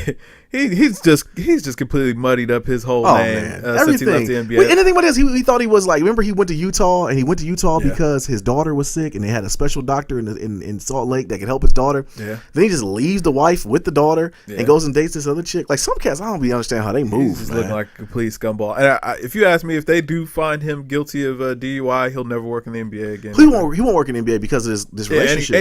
He's just completely muddied up his whole name since he left the NBA. Wait, anything about this, he thought he was like, remember he went to Utah, and he went to Utah because his daughter was sick, and they had a special doctor in Salt Lake that could help his daughter. Yeah. Then he just leaves the wife with the daughter and goes and dates this other chick. Like, some cats, I don't really understand how they move. He's just looking like a complete scumball. And if you ask me, if they do find him guilty of DUI, he'll never work in the NBA again. He won't work in the NBA because of this relationship.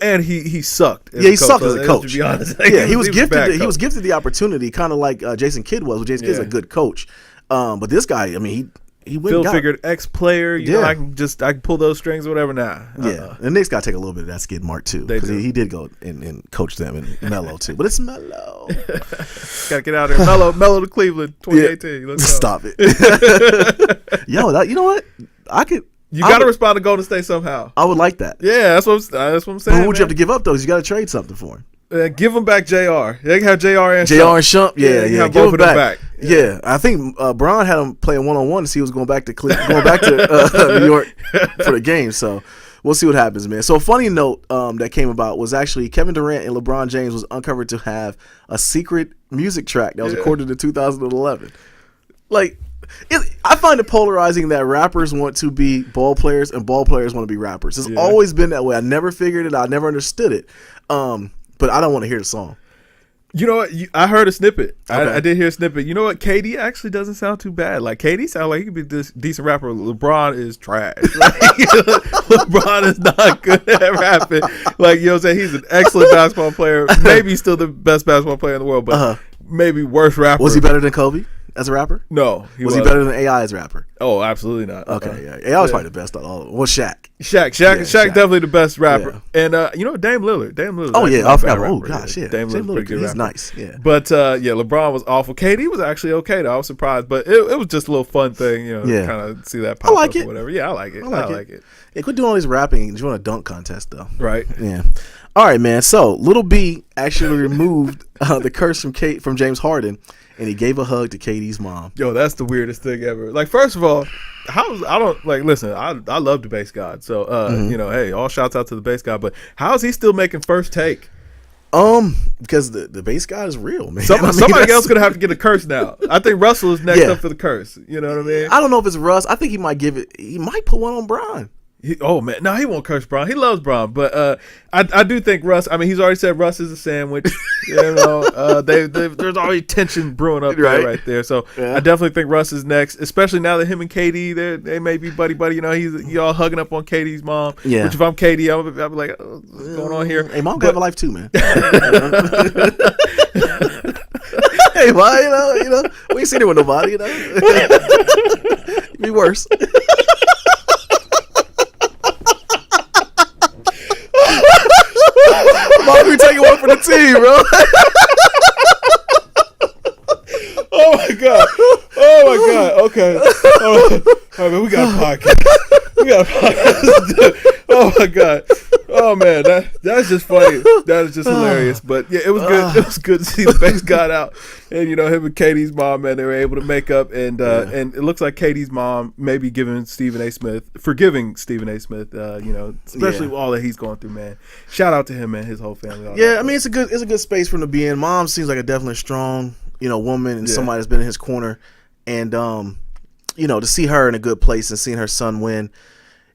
And he sucked. He sucked as a coach. To be honest. Yeah, he was gifted the opportunity, kind of like Jason Kidd was. Jason Kidd's a good coach, but this guy, I mean, Phil figured X player. You know, I can pull those strings or whatever. Nah. Yeah. And Knicks got to take a little bit of that skid mark too. Because he did go and coach them and Melo too. But it's Melo. Got to get out of there. Melo to Cleveland 2018. Yeah. Stop it. Yo, you know what? You got to respond to Golden State somehow. I would like that. Yeah, that's what I'm saying. But who would you have to give up though? You got to trade something for him. Give him back JR. They can have JR and Shump. Yeah. Give both of them back. Yeah, I think Bron had him playing 1-on-1 to see who was going back to New York for the game. So we'll see what happens, man. So a funny note that came about was actually Kevin Durant and LeBron James was uncovered to have a secret music track that was recorded in 2011. Like, I find it polarizing that rappers want to be ball players and ball players want to be rappers. It's always been that way. I never figured it out. I never understood it. But I don't want to hear the song. You know what? I heard a snippet. Okay. I did hear a snippet. You know what? KD actually doesn't sound too bad. Like, KD sounds like he could be this decent rapper. LeBron is trash. Like, LeBron is not good at rapping. Like, you know what I'm saying? He's an excellent basketball player. Maybe still the best basketball player in the world, but maybe worst rapper. Was he better than Kobe as a rapper? No. Was he better than AI as a rapper? Oh, absolutely not. Okay, yeah. AI was probably the best out of all of them. Well, Shaq. Shaq definitely the best rapper. Yeah. And you know, Dame Lillard. Oh yeah, I forgot. Oh gosh, yeah. Dame Lillard, he's rapper. Nice. Yeah. But LeBron was awful. KD was actually okay though. I was surprised, but it was just a little fun thing, you know, kind of see that pop up or whatever. Yeah, I like it. I like it. Yeah, quit doing all this rapping and join a dunk contest though. Right. Yeah. All right, man. So Little B actually removed the curse from James Harden, and he gave a hug to KD's mom. Yo, that's the weirdest thing ever. Like, first of all, I love the bass god. So you know, hey, all shouts out to the bass god. But how is he still making first take? Because the bass god is real, man. Somebody else gonna have to get a curse now. I think Russell is next up for the curse. You know what I mean? I don't know if it's Russ. I think he might put one on Bron. He won't curse Bron. He loves Bron, but I do think Russ. I mean, he's already said Russ is a sandwich. You know, there's already tension brewing up right there. So I definitely think Russ is next, especially now that him and KD they may be buddy. You know, he's all hugging up on KD's mom. Yeah. Which if I'm KD, I'll be like, what's going on here? Hey, mom can have a life too, man. Hey, why? You know, we ain't seen it with nobody. You know, it'd be worse. Mom, we taking one for the team, bro. Oh my god. Okay. All right, man, we got a podcast. Oh my god. Oh man, that's just funny. That is just hilarious. But yeah, it was good. It was good to see the bass god out, and you know, him and Katie's mom, man, they were able to make up, and and it looks like Katie's mom may be forgiving Stephen A. Smith. You know, especially with all that he's going through, man. Shout out to him, man, his whole family. Yeah, I mean, it's a good space for him to be in. Mom seems like a definitely strong, you know, woman and somebody that's been in his corner, and you know, to see her in a good place and seeing her son win.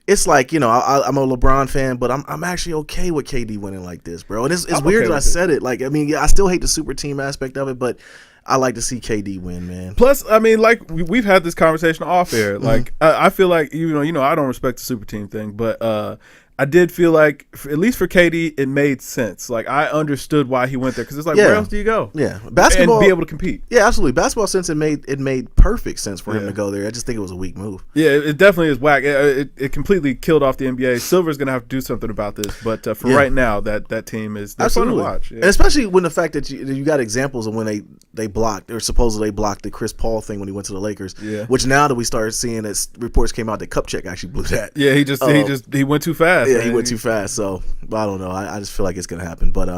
It's like, you know, I'm a LeBron fan, but I'm actually okay with KD winning like this, bro. And it's weird that I said it. Like, I mean, I still hate the super team aspect of it, but I like to see KD win, man. Plus, I mean, like we've had this conversation off air. Like, I feel like you know, I don't respect the super team thing, but I did feel like, at least for KD, it made sense. Like, I understood why he went there, because it's like, where else do you go? Yeah, basketball and be able to compete. Yeah, absolutely. Basketball sense, it made perfect sense for him to go there. I just think it was a weak move. Yeah, it definitely is whack. It completely killed off the NBA. Silver's gonna have to do something about this, but for right now, that team is fun to watch. Yeah. And especially when the fact that you got examples of when they blocked, or supposedly they blocked the Chris Paul thing when he went to the Lakers. Yeah. Which now that we started seeing, as reports came out that Kupchak actually blew that. Yeah, he went too fast. Yeah, man. He went too fast. So I don't know. I just feel like it's gonna happen. But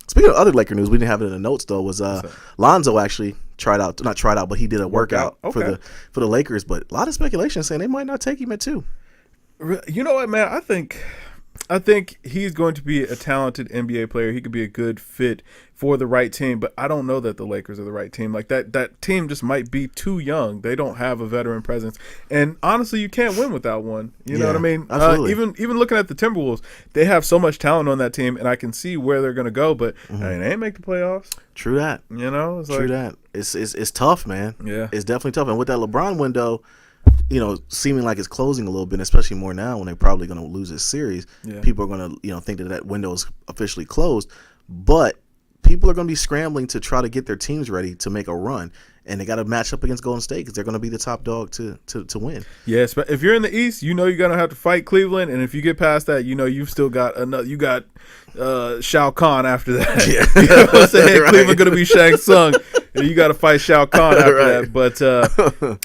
speaking of other Laker news, we didn't have it in the notes though. Was Lonzo actually not tried out, but he did a workout for the Lakers. But a lot of speculation saying they might not take him at 2. You know what, man? I think he's going to be a talented NBA player. He could be a good fit for the right team, but I don't know that the Lakers are the right team. Like, that team just might be too young. They don't have a veteran presence, and honestly, you can't win without one. You know what I mean? Absolutely. Even looking at the Timberwolves, they have so much talent on that team, and I can see where they're going to go. But I mean, they ain't make the playoffs. True that. You know, true that. It's tough, man. Yeah, it's definitely tough. And with that LeBron window, you know, seeming like it's closing a little bit, especially more now when they're probably going to lose this series. Yeah. People are going to, you know, think that window is officially closed, but people are going to be scrambling to try to get their teams ready to make a run, and they got to match up against Golden State because they're going to be the top dog to win. Yes, but if you're in the East, you know you're going to have to fight Cleveland, and if you get past that, you know you've still got another. You got Shao Kahn after that. Yeah. You know what I'm saying? Right. Cleveland going to be Shang Tsung, and you got to fight Shao Kahn after that. But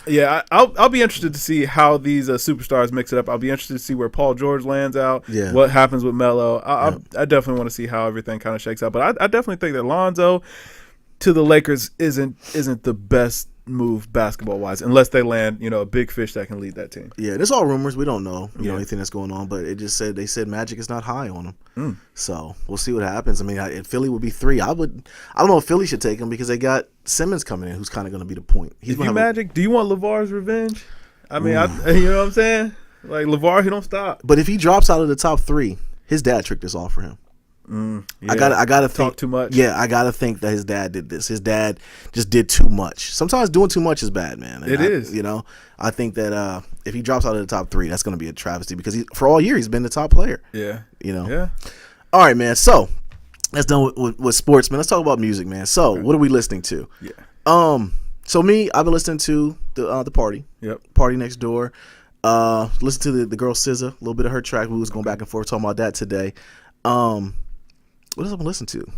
yeah, I'll be interested to see how these superstars mix it up. I'll be interested to see where Paul George lands out. Yeah. What happens with Melo? I definitely want to see how everything kind of shakes out. But I definitely think that Lonzo to the Lakers isn't the best move basketball wise, unless they land a big fish that can lead that team. Yeah, it's all rumors. We don't know anything that's going on, but they said Magic is not high on him. So we'll see what happens. I mean, if Philly would be 3, I don't know if Philly should take him because they got Simmons coming in, who's kind of going to be the point. If you Magic, do you want LeVar's revenge? I mean, you know what I'm saying? Like LeVar, he don't stop. But if he drops out of the top 3, his dad tricked this off for him. Yeah. I gotta think talk too much. Yeah, I gotta think that his dad did this. His dad just did too much. Sometimes doing too much is bad, man. And it is. I think that if he drops out of the top 3, that's gonna be a travesty because for all year he's been the top player. Yeah. Yeah. All right, man. So that's done with sports, man. Let's talk about music, man. So what are we listening to? Yeah. So me, I've been listening to the Party. Yep. Party Next Door. Listen to the girl SZA, a little bit of her track. We was going back and forth talking about that today. What else I've been listening to?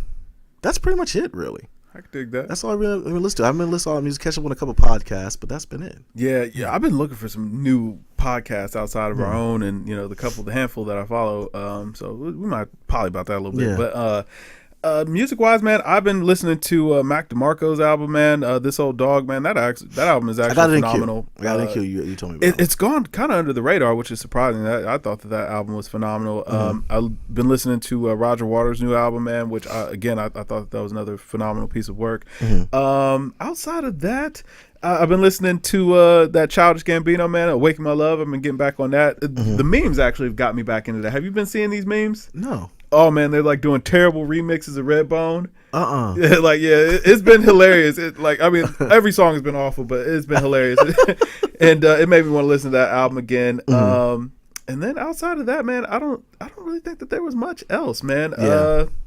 That's pretty much it, really. I can dig that. That's all I've been listening to. I've been listening to all the music, catch up on a couple podcasts, but that's been it. Yeah. I've been looking for some new podcasts outside of our own, and the handful that I follow. So we might probably about that a little bit. Yeah. But music wise, man, I've been listening to Mac DeMarco's album, man. This Old Dog, man. That album is actually phenomenal. I got it in queue. You told me about it's gone kind of under the radar, which is surprising. I thought that album was phenomenal. I've been listening to Roger Waters' new album, man, which I thought that was another phenomenal piece of work. Outside of that, I've been listening to that Childish Gambino, man, Awaken My Love. I've been getting back on that. The memes actually have got me back into that. Have you been seeing these memes? No. Oh man, they're like doing terrible remixes of Redbone. It's been hilarious. Every song has been awful, but it's been hilarious, and it made me want to listen to that album again. And then outside of that, man, I don't really think that there was much else, man.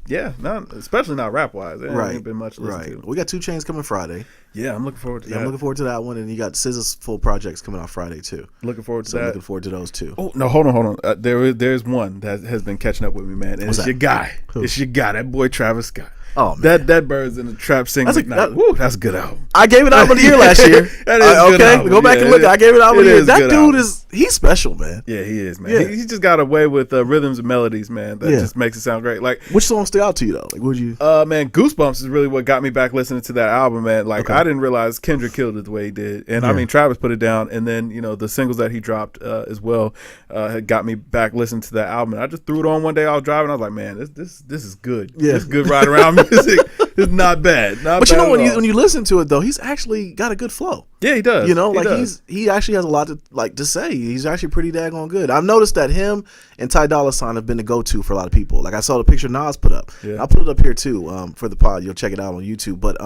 Especially not rap wise. There ain't been much to listen to. We got 2 Chainz coming Friday. Yeah, I'm looking forward to that. I'm looking forward to that one, and you got SZA's full projects coming out Friday too. Looking forward to that. Looking forward to those too. Oh no, hold on. There's one that has been catching up with me, man. And it's your guy. Who? It's your guy, that boy Travis Scott. Oh man, that bird's in the trap singing. That's a good album. I gave it album of the year last year. That is good album. Go back and look. I gave it album of the year. That dude he's special, man. Yeah, he is, man. Yeah. He just got away with rhythms and melodies, man. That just makes it sound great. Like, which song stood out to you though? Like, would you? Man, Goosebumps is really what got me back listening to that album, man. Like, I didn't realize Kendrick killed it the way he did, and I mean Travis put it down, and then the singles that he dropped as well had got me back listening to that album. And I just threw it on one day. I was driving. I was like, man, this is good. Yeah, this is good ride around music. It's not bad. But when you listen to it though, he's actually got a good flow. Yeah, he does. He actually has a lot to say. He's actually pretty daggone good. I've noticed that him and Ty Dolla $ign have been the go-to for a lot of people. Like I saw the picture Nas put up. Yeah. I'll put it up here too for the pod. You'll check it out on YouTube. But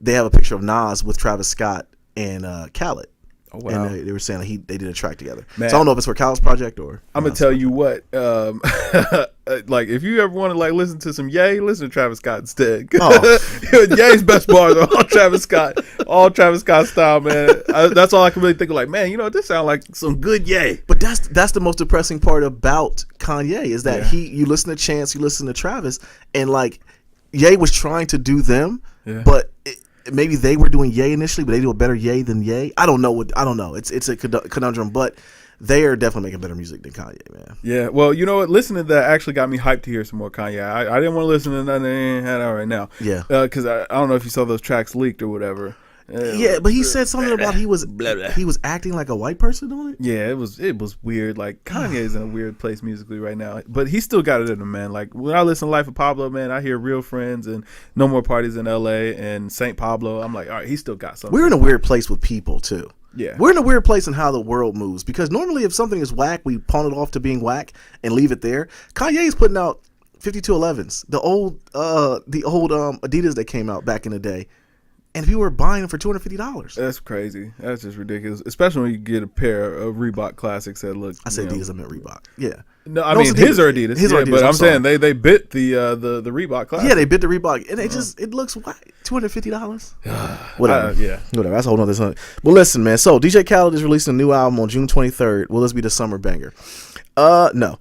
they have a picture of Nas with Travis Scott and Khaled. Oh wow! And they were saying they did a track together. Man. So I don't know if it's for Khaled's project or. I'm gonna tell you what. Like if you ever want to listen to some Ye, listen to Travis Scott instead. Ye's best bars are all Travis Scott style, man. That's all I can really think of. Like, man, this sounds like some good Ye. But that's the most depressing part about Kanye is that you listen to Chance, you listen to Travis, and like Ye was trying to do them, but. Maybe they were doing Ye initially, but they do a better Ye than Ye. I don't know. It's a conundrum, but they are definitely making better music than Kanye, man. Yeah, well, you know what? Listening to that actually got me hyped to hear some more Kanye. I didn't want to listen to nothing that ain't had out right now. Yeah, because I don't know if you saw those tracks leaked or whatever. Yeah, but he said something about he was acting like a white person on it. Yeah, it was weird. Like Kanye's in a weird place musically right now, but he still got it in him, man. Like when I listen to Life of Pablo, man, I hear Real Friends and No More Parties in L.A. and Saint Pablo. I'm like, all right, he still got something. We're in a weird place with people too. Yeah, we're in a weird place in how the world moves because normally if something is whack, we pawn it off to being whack and leave it there. Kanye's putting out 5211s, the old Adidas that came out back in the day. And people were buying them for $250. That's crazy. That's just ridiculous. Especially when you get a pair of Reebok classics that look. I said Adidas, I meant Reebok. Yeah. No, I mean his are Adidas. His are Adidas. But I'm saying they bit the Reebok Classic. Yeah, they bit the Reebok, and it looks $250. Whatever. Whatever. That's a whole nother thing. But listen, man. So DJ Khaled is releasing a new album on June 23rd. Will this be the summer banger? No.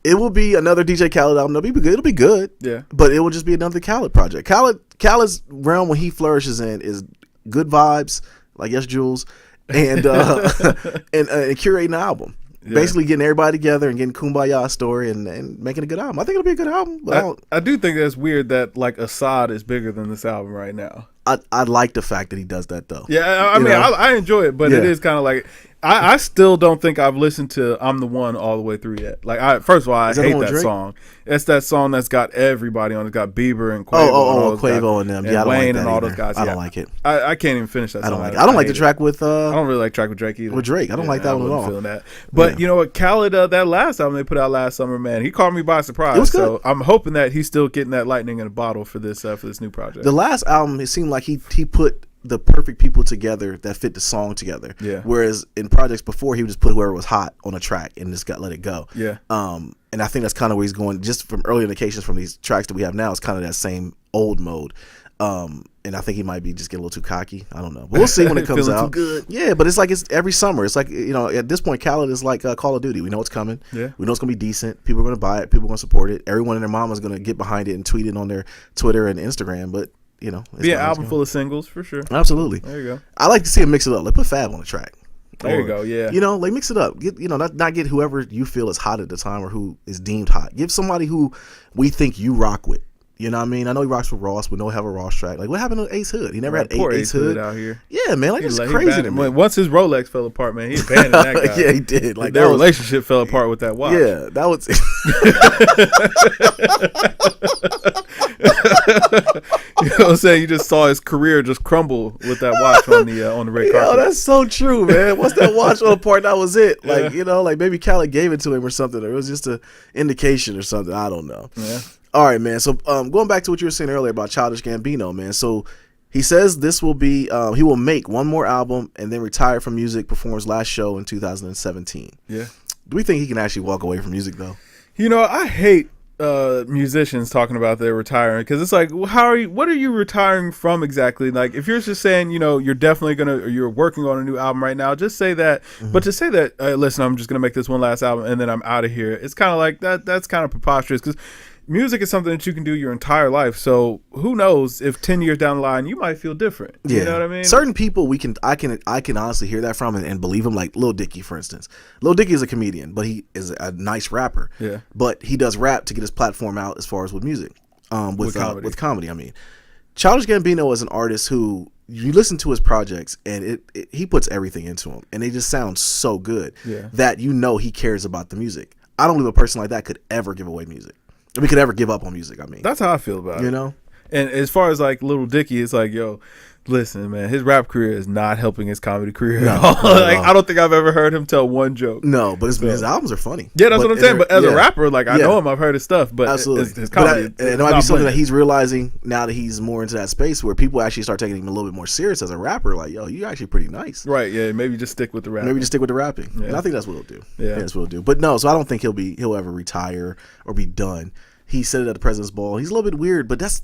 It will be another DJ Khaled album. It'll be good. Yeah. But it will just be another Khaled project. Khaled's realm when he flourishes in is good vibes, like Yes Jules, and and curating an album. Yeah. Basically getting everybody together and getting Kumbaya story and making a good album. I think it'll be a good album. But I do think that's weird that like Assad is bigger than this album right now. I like the fact that he does that though. Yeah, I mean I enjoy it, but it is kind of like I still don't think I've listened to I'm the One all the way through yet. Like first of all, I hate that song. It's that song that's got everybody on it. It's got Bieber and Quavo. Quavo and them. Yeah, I don't Wayne like that and all either. those guys. I don't like it. I can't even finish that song. I don't like the track with. I don't really like track with Drake either. With Drake, I don't like that one at all. Feeling that. But you know what, Khaled, that last album they put out last summer, man, he caught me by surprise. It was good. So I'm hoping that he's still getting that lightning in a bottle for this new project. The last album, it seemed like he put the perfect people together that fit the song together. Yeah. Whereas in projects before, he would just put whoever was hot on a track and just let it go. Yeah. And I think that's kind of where he's going. Just from early indications from these tracks that we have now, it's kind of that same old mode. And I think he might be just getting a little too cocky. I don't know. But we'll see when it comes out. Too good. Yeah, but it's like it's every summer. It's like, at this point, Khaled is like Call of Duty. We know it's coming. Yeah. We know it's going to be decent. People are going to buy it. People are going to support it. Everyone and their mama is going to get behind it and tweet it on their Twitter and Instagram. But be an album full of singles for sure. Absolutely. There you go. I like to see him mix it up. Like put Fab on the track. There you go. Yeah. Like mix it up. Get not get whoever you feel is hot at the time or who is deemed hot. Give somebody who we think you rock with. You know what I mean? I know he rocks with Ross. We know we have a Ross track. Like what happened to Ace Hood? He never had Ace Hood out here. Yeah, man. Like it's crazy to me. Once his Rolex fell apart, man, he abandoned that guy. Yeah, he did. Like their relationship fell apart with that watch. Yeah, that was. You know what I'm saying? You just saw his career just crumble with that watch on the red carpet. That's so true, man. Once that watch fell apart, that was it. Like like maybe Khaled gave it to him or something, or it was just an indication or something. I don't know. Yeah. All right, man. So going back to what you were saying earlier about Childish Gambino, man. So he says this will be he will make one more album and then retire from music. Performs last show in 2017. Yeah. Do we think he can actually walk away from music though? I hate musicians talking about their retiring because it's like, well, what are you retiring from exactly? Like if you're just saying you're definitely or you're working on a new album right now, just say that. Mm-hmm. But to say that listen, I'm just gonna make this one last album and then I'm out of here, it's kind of like that's kind of preposterous because music is something that you can do your entire life. So who knows if 10 years down the line you might feel different. Yeah. You know what I mean? Certain people I can honestly hear that from and believe them, like Lil Dicky, for instance. Lil Dicky is a comedian, but he is a nice rapper. Yeah. But he does rap to get his platform out as far as with music. With comedy, I mean. Childish Gambino is an artist who you listen to his projects and he puts everything into them and they just sound so good that he cares about the music. I don't believe a person like that could ever give away music. We could ever give up on music. I mean, that's how I feel about it. And as far as like Little Dicky, it's like, listen, man, his rap career is not helping his comedy career at all. I don't think I've ever heard him tell one joke. No, but his albums are funny. Yeah, that's what I'm saying. But as a rapper, like I know him, I've heard his stuff. But absolutely, his comedy, it might be something that he's realizing now that he's more into that space where people actually start taking him a little bit more serious as a rapper. Like, you're actually pretty nice. Right? Yeah. Maybe just stick with the rapping. Yeah. And I think that's what he'll do. Yeah, that's what he'll do. But no, so I don't think he'll ever retire or be done. He said it at the President's Ball. He's a little bit weird, but that's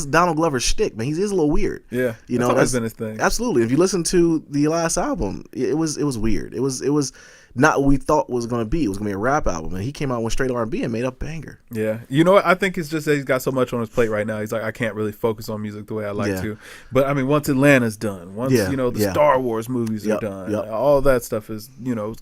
Donald Glover's shtick, man. He is a little weird. Yeah, that's been his thing. Absolutely. If you listen to the last album, it was weird. It was not what we thought was going to be. It was going to be a rap album, and he came out with straight R&B and made a banger. Yeah, you know what? I think it's just that he's got so much on his plate right now. He's like, I can't really focus on music the way I like to. But I mean, once Atlanta's done, once the Star Wars movies are done, all that stuff is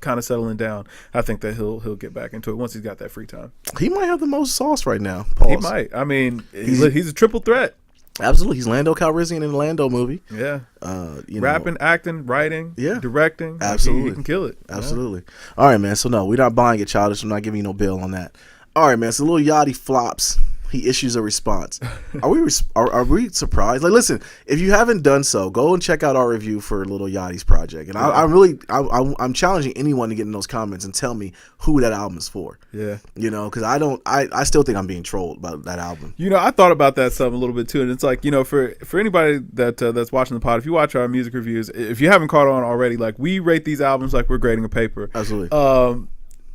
kind of settling down. I think that he'll get back into it once he's got that free time. He might have the most sauce right now. Pause. He might. I mean, he's a triple threat. Absolutely. He's Lando Calrissian in the Lando movie. Yeah. Rapping, acting, writing, directing. Absolutely. He can kill it. Absolutely. All right, man. So, no, we're not buying it, Childish. I'm not giving you no bill on that. All right, man. So, Lil Yachty flops. He issues a response. Are we surprised? Like, listen, if you haven't done so, go and check out our review for Lil Yachty's project. And I'm challenging anyone to get in those comments and tell me who that album is for. Yeah, because I still think I'm being trolled about that album. I thought about that stuff a little bit too, and it's like for anybody that's watching the pod, if you watch our music reviews, if you haven't caught on already, like we rate these albums like we're grading a paper. Absolutely.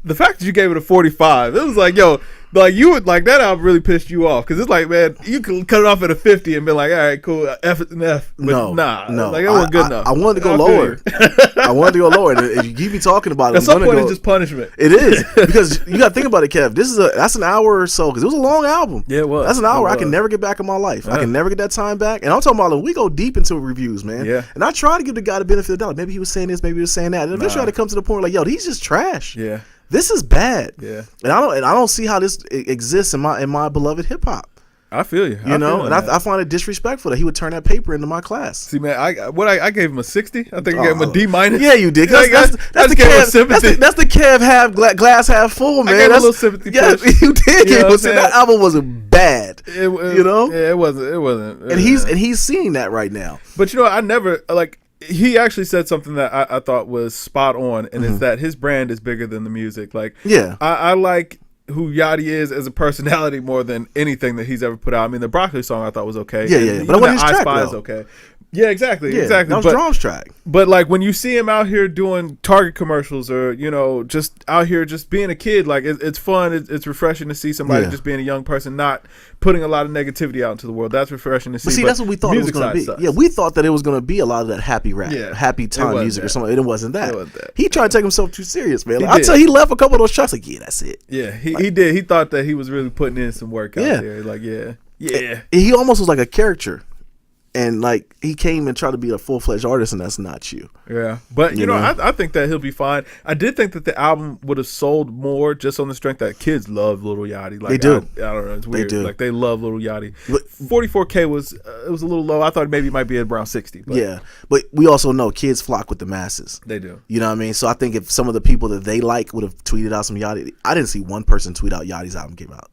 the fact that you gave it a 45, it was like, yo, like you would like that album really pissed you off because it's like, man, you could cut it off at a 50 and be like, all right, cool, F and F. But no, like it wasn't good enough. I wanted to go lower. I wanted to go lower. And if you keep me talking about it, at some point it's just punishment. It is because you got to think about it, Kev. That's an hour or so because it was a long album. Yeah, it was. That's an hour I can never get back in my life. I can never get that time back. And I'm talking about we go deep into reviews, man. Yeah. And I try to give the guy the benefit of the doubt. Maybe he was saying this, maybe he was saying that. And eventually I had to come to the point where, like, yo, he's just trash. Yeah. This is bad. Yeah. And I don't see how this exists in my beloved hip hop. I feel you. I find it disrespectful that he would turn that paper into my class. See, man, I gave him a 60. I think I gave him a D minus. Yeah, you did. That's the Kev half glass half full, man. I gave him a little sympathy. Yeah, you did. That album wasn't bad. Yeah, it wasn't. And he's seeing that right now. But I never like. He actually said something that I thought was spot on, and it's that his brand is bigger than the music. Like, yeah, I like who Yachty is as a personality more than anything that he's ever put out. I mean, the Broccoli song I thought was okay. Yeah. But it wasn't his track, though. Is okay. Yeah, exactly. That was Drum's track. But like when you see him out here doing Target commercials or just out here just being a kid, like it's fun. It's refreshing to see somebody just being a young person, not putting a lot of negativity out into the world. That's refreshing to see. But see, that's what we thought it was going to be. Sucks. Yeah, we thought that it was going to be a lot of that happy rap, happy time music or something. It wasn't that. He tried to take himself too serious, man. I tell you, he left a couple of those tracks like, yeah, that's it. Yeah, he did. He thought that he was really putting in some work out there. Like, yeah. He almost was like a character. And like he came and tried to be a full-fledged artist, and that's not you. Yeah, but I think that he'll be fine. I did think that the album would have sold more just on the strength that kids love Lil Yachty. Like, they do. I don't know. It's weird. They do. Like they love Lil Yachty. 44K was it was a little low. I thought maybe it might be around 60. But. Yeah, but we also know kids flock with the masses. They do. You know what I mean? So I think if some of the people that they like would have tweeted out some Yachty, I didn't see one person tweet out Yachty's album came out.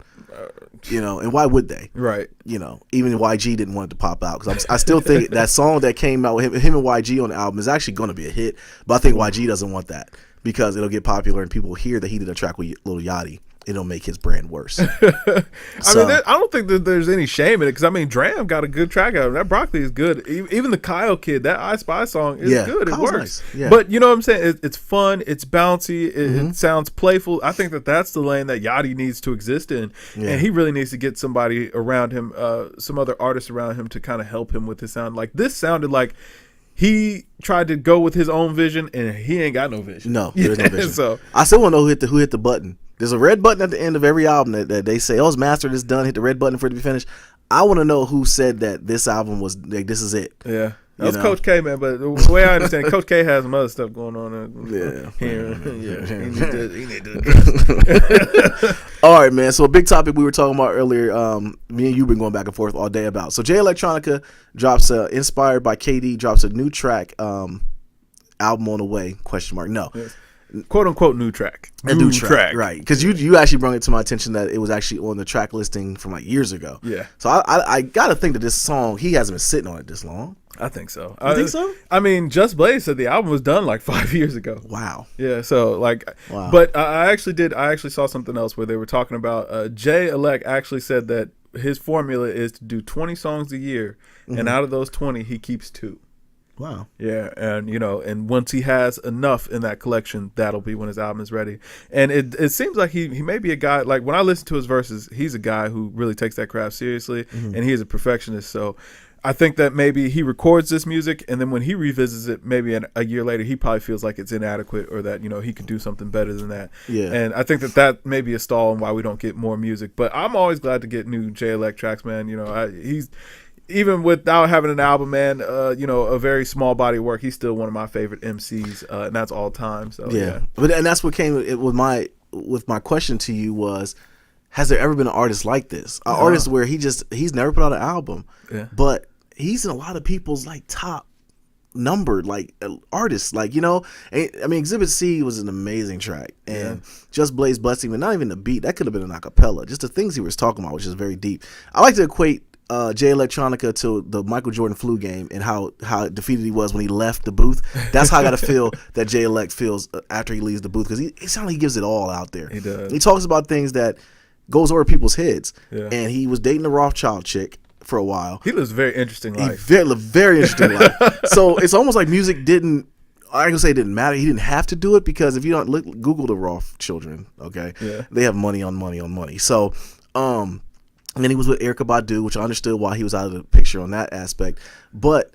And why would they? Right. Even YG didn't want it to pop out because I still think that song that came out with him and YG on the album is actually going to be a hit. But I think YG doesn't want that because it'll get popular and people hear that he did a track with Lil Yachty. It'll make his brand worse. I don't think that there's any shame in it because I mean, Dram got a good track out of it. That Broccoli is good. Even the Kyle Kid, that I Spy song is good. It works. Nice. Yeah. But you know what I'm saying? It's fun. It's bouncy. It sounds playful. I think that's the lane that Yachty needs to exist in, and he really needs to get somebody around him, some other artists around him to kind of help him with his sound. Like this sounded like he tried to go with his own vision, and he ain't got no vision. No, there's no vision. So I still want to know who hit the button. There's a red button at the end of every album that they say, "Oh, it's mastered, it's done." Hit the red button for it to be finished. I want to know who said that this album was like, this is it. Yeah, that was Coach K, man. But the way I understand, Coach K has some other stuff going on. He need to. All right, man. So a big topic we were talking about earlier. Me and you been going back and forth all day about. So Jay Electronica drops inspired by KD drops a new track. Album on the way? ? No. Yes. "Quote unquote" new track. A new track, right? Because you actually brought it to my attention that it was actually on the track listing from like years ago. Yeah. So I gotta think that this song he hasn't been sitting on it this long. I think so. You think so? I mean, Just Blaze said the album was done like 5 years ago. Wow. Yeah. So like, wow. But I actually saw something else where they were talking about Jay Elect actually said that his formula is to do 20 songs a year, and out of those 20, he keeps 2. Wow. Yeah, and and once he has enough in that collection, that'll be when his album is ready. And it seems like he may be a guy, like when I listen to his verses, he's a guy who really takes that craft seriously, and he is a perfectionist. So I think that maybe he records this music, and then when he revisits it, maybe a year later, he probably feels like it's inadequate or that he could do something better than that. Yeah. And I think that may be a stall in why we don't get more music. But I'm always glad to get new Jay Elect tracks, man. He's even without having an album, man, a very small body of work, he's still one of my favorite MCs, and that's all time. So yeah. And that's what came with my question to you was, has there ever been an artist like this? An artist where he's never put out an album, but he's in a lot of people's like top numbered like artists, like I mean, Exhibit C was an amazing track, and Just Blaze Busting, but not even the beat, that could have been an acapella, just the things he was talking about, which is very deep. I like to equate Jay Electronica to the Michael Jordan flu game and how defeated he was when he left the booth. That's how I gotta feel that Jay Elect feels after he leaves the booth, because it sounds like he gives it all out there. He does. He talks about things that goes over people's heads, yeah. And he was dating a Rothschild chick for a while. He lives a very interesting life. Very interesting life. So it's almost like music didn't I can say it didn't matter. He didn't have to do it because if you don't Google the Roth children, okay, they have money on money on money. So, and then he was with Erykah Badu, which I understood why he was out of the picture on that aspect. But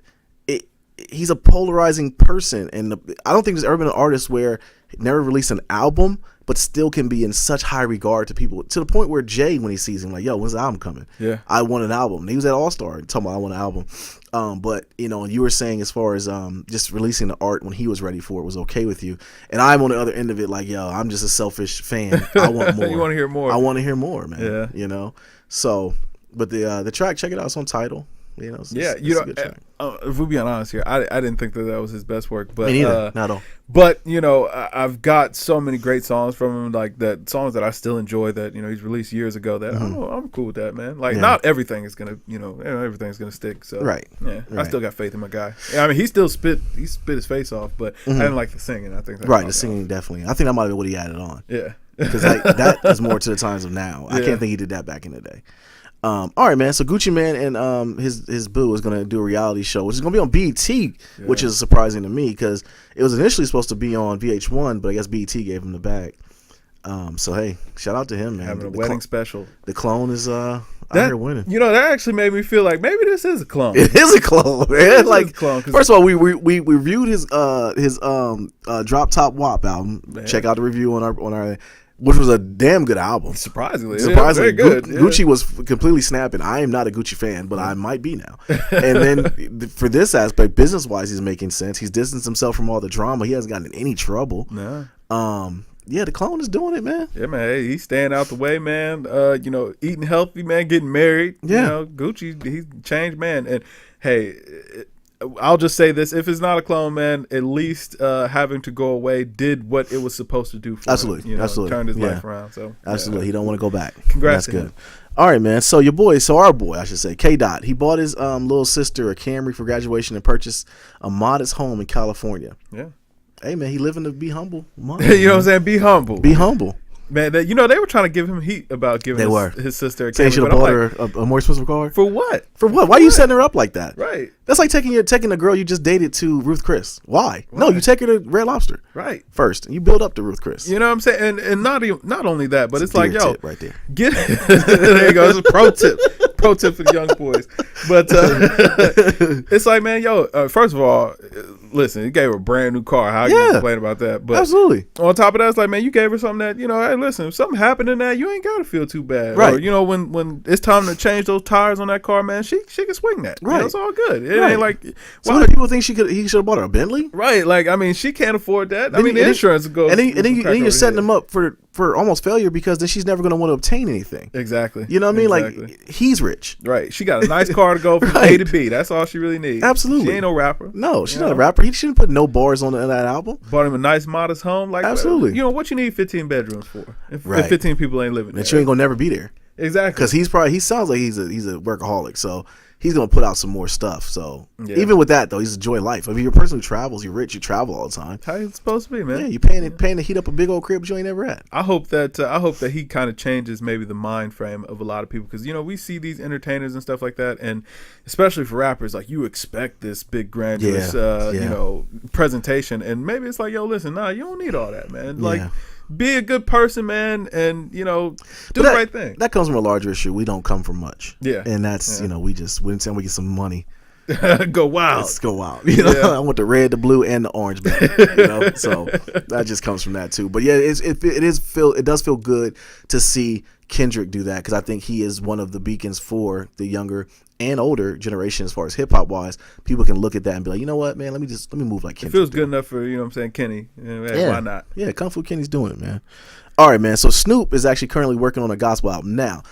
he's a polarizing person, and I don't think there's ever been an artist where he never released an album but still can be in such high regard to people, to the point where Jay, when he sees him, like, yo, when's the album coming? Yeah, I want an album. And he was at All Star talking about I want an album. But and you were saying as far as just releasing the art when he was ready for it was okay with you, and I'm on the other end of it, like, yo, I'm just a selfish fan. I want more. You want to hear more? I want to hear more, man. Yeah, So, but the track, check it out. It's on Tidal. It's a good track. If we're being honest here, I didn't think that was his best work, but me neither, not at all. But I've got so many great songs from him, like that songs that I still enjoy that he's released years ago. That I'm cool with that, man. Like not everything is gonna everything's gonna stick. So right, I still got faith in my guy. I mean, he spit his face off, but I didn't like the singing. I think the singing definitely. I think that might have been what he added on. Yeah, because that is more to the times of now. I can't think he did that back in the day. All right, man. So Gucci Mane and his boo is gonna do a reality show, which is gonna be on BET, which is surprising to me because it was initially supposed to be on VH1, but I guess BET gave him the bag. So hey, shout out to him, man. Having a wedding special. The clone is out here winning. That actually made me feel like maybe this is a clone. It is a clone, man. Like, first of all, we reviewed his Drop Top WAP album. Man. Check out the review on our. Which was a damn good album. Surprisingly, very good. Gucci was completely snapping. I am not a Gucci fan, but I might be now. And then for this aspect, business wise, he's making sense. He's distanced himself from all the drama. He hasn't gotten in any trouble. No. The clone is doing it, man. Yeah, man. Hey, he's staying out the way, man. Eating healthy, man. Getting married. Yeah. Gucci, he's changed, man. And hey, I'll just say this: if it's not a clone, man, at least having to go away did what it was supposed to do for absolutely. him. Absolutely, turned his life around. So absolutely, he don't want to go back. Congrats, that's good. All right, man. So our boy, I should say, K Dot. He bought his little sister a Camry for graduation and purchased a modest home in California. Yeah. Hey, man, he living to be humble. You know what I'm saying? Be humble. Be humble. Man, they were trying to give him heat about giving his sister a Camry. They should have bought her a more expensive car. For what? Why are you setting her up like that? Right. That's like taking a girl you just dated to Ruth Chris. Why? No, you take her to Red Lobster. Right. First, and you build up to Ruth Chris. You know what I'm saying? And not only that, but it's like, yo, tip right there. There you go. It's a pro tip. Pro tip for the young boys. But it's like, man, first of all, listen, you gave her a brand new car. How you complain about that? But absolutely. On top of that, it's like, man, you gave her something that, hey, listen, if something happened in that, you ain't got to feel too bad. Right. Or, when it's time to change those tires on that car, man, she can swing that. Right. It's all good. It ain't like. Why do people think he should have bought her a Bentley? Right. Like, I mean, she can't afford that. The insurance goes. And then you're setting them up for almost failure because then she's never going to want to obtain anything. Exactly. You know what I mean? Exactly. Like, he's rich. Right. She got a nice car to go from A to B. That's all she really needs. Absolutely. She ain't no rapper. No, she's not a rapper. He shouldn't put no bars on that album. Bought him a nice, modest home. Like, absolutely. What you need 15 bedrooms for? If 15 people ain't living there. And you ain't going to never be there. Exactly. Because he sounds like he's a workaholic. So he's going to put out some more stuff. So even with that, though, he's enjoying life. I mean, you're a person who travels. You're rich. You travel all the time. That's how it's supposed to be, man. Yeah, you're paying to heat up a big old crib you ain't never had. I hope that he kind of changes maybe the mind frame of a lot of people because we see these entertainers and stuff like that, and especially for rappers, like you expect this big grandiose presentation, and maybe it's like, yo, listen, nah, you don't need all that, man. Like. Be a good person, man, and do the right thing. That comes from a larger issue. We don't come from much. Yeah. And that's we didn't say we get some money. Go wild. Let's go wild. I want the red, the blue, and the orange back. So that just comes from that too. But yeah, it does feel good to see Kendrick do that because I think he is one of the beacons for the younger and older generation as far as hip hop wise. People can look at that and be like, you know what, man, let me move like Kendrick. It feels good enough for Kenny. Why not? Yeah, Kung Fu Kenny's doing it, man. All right, man. So Snoop is actually currently working on a gospel album. Now,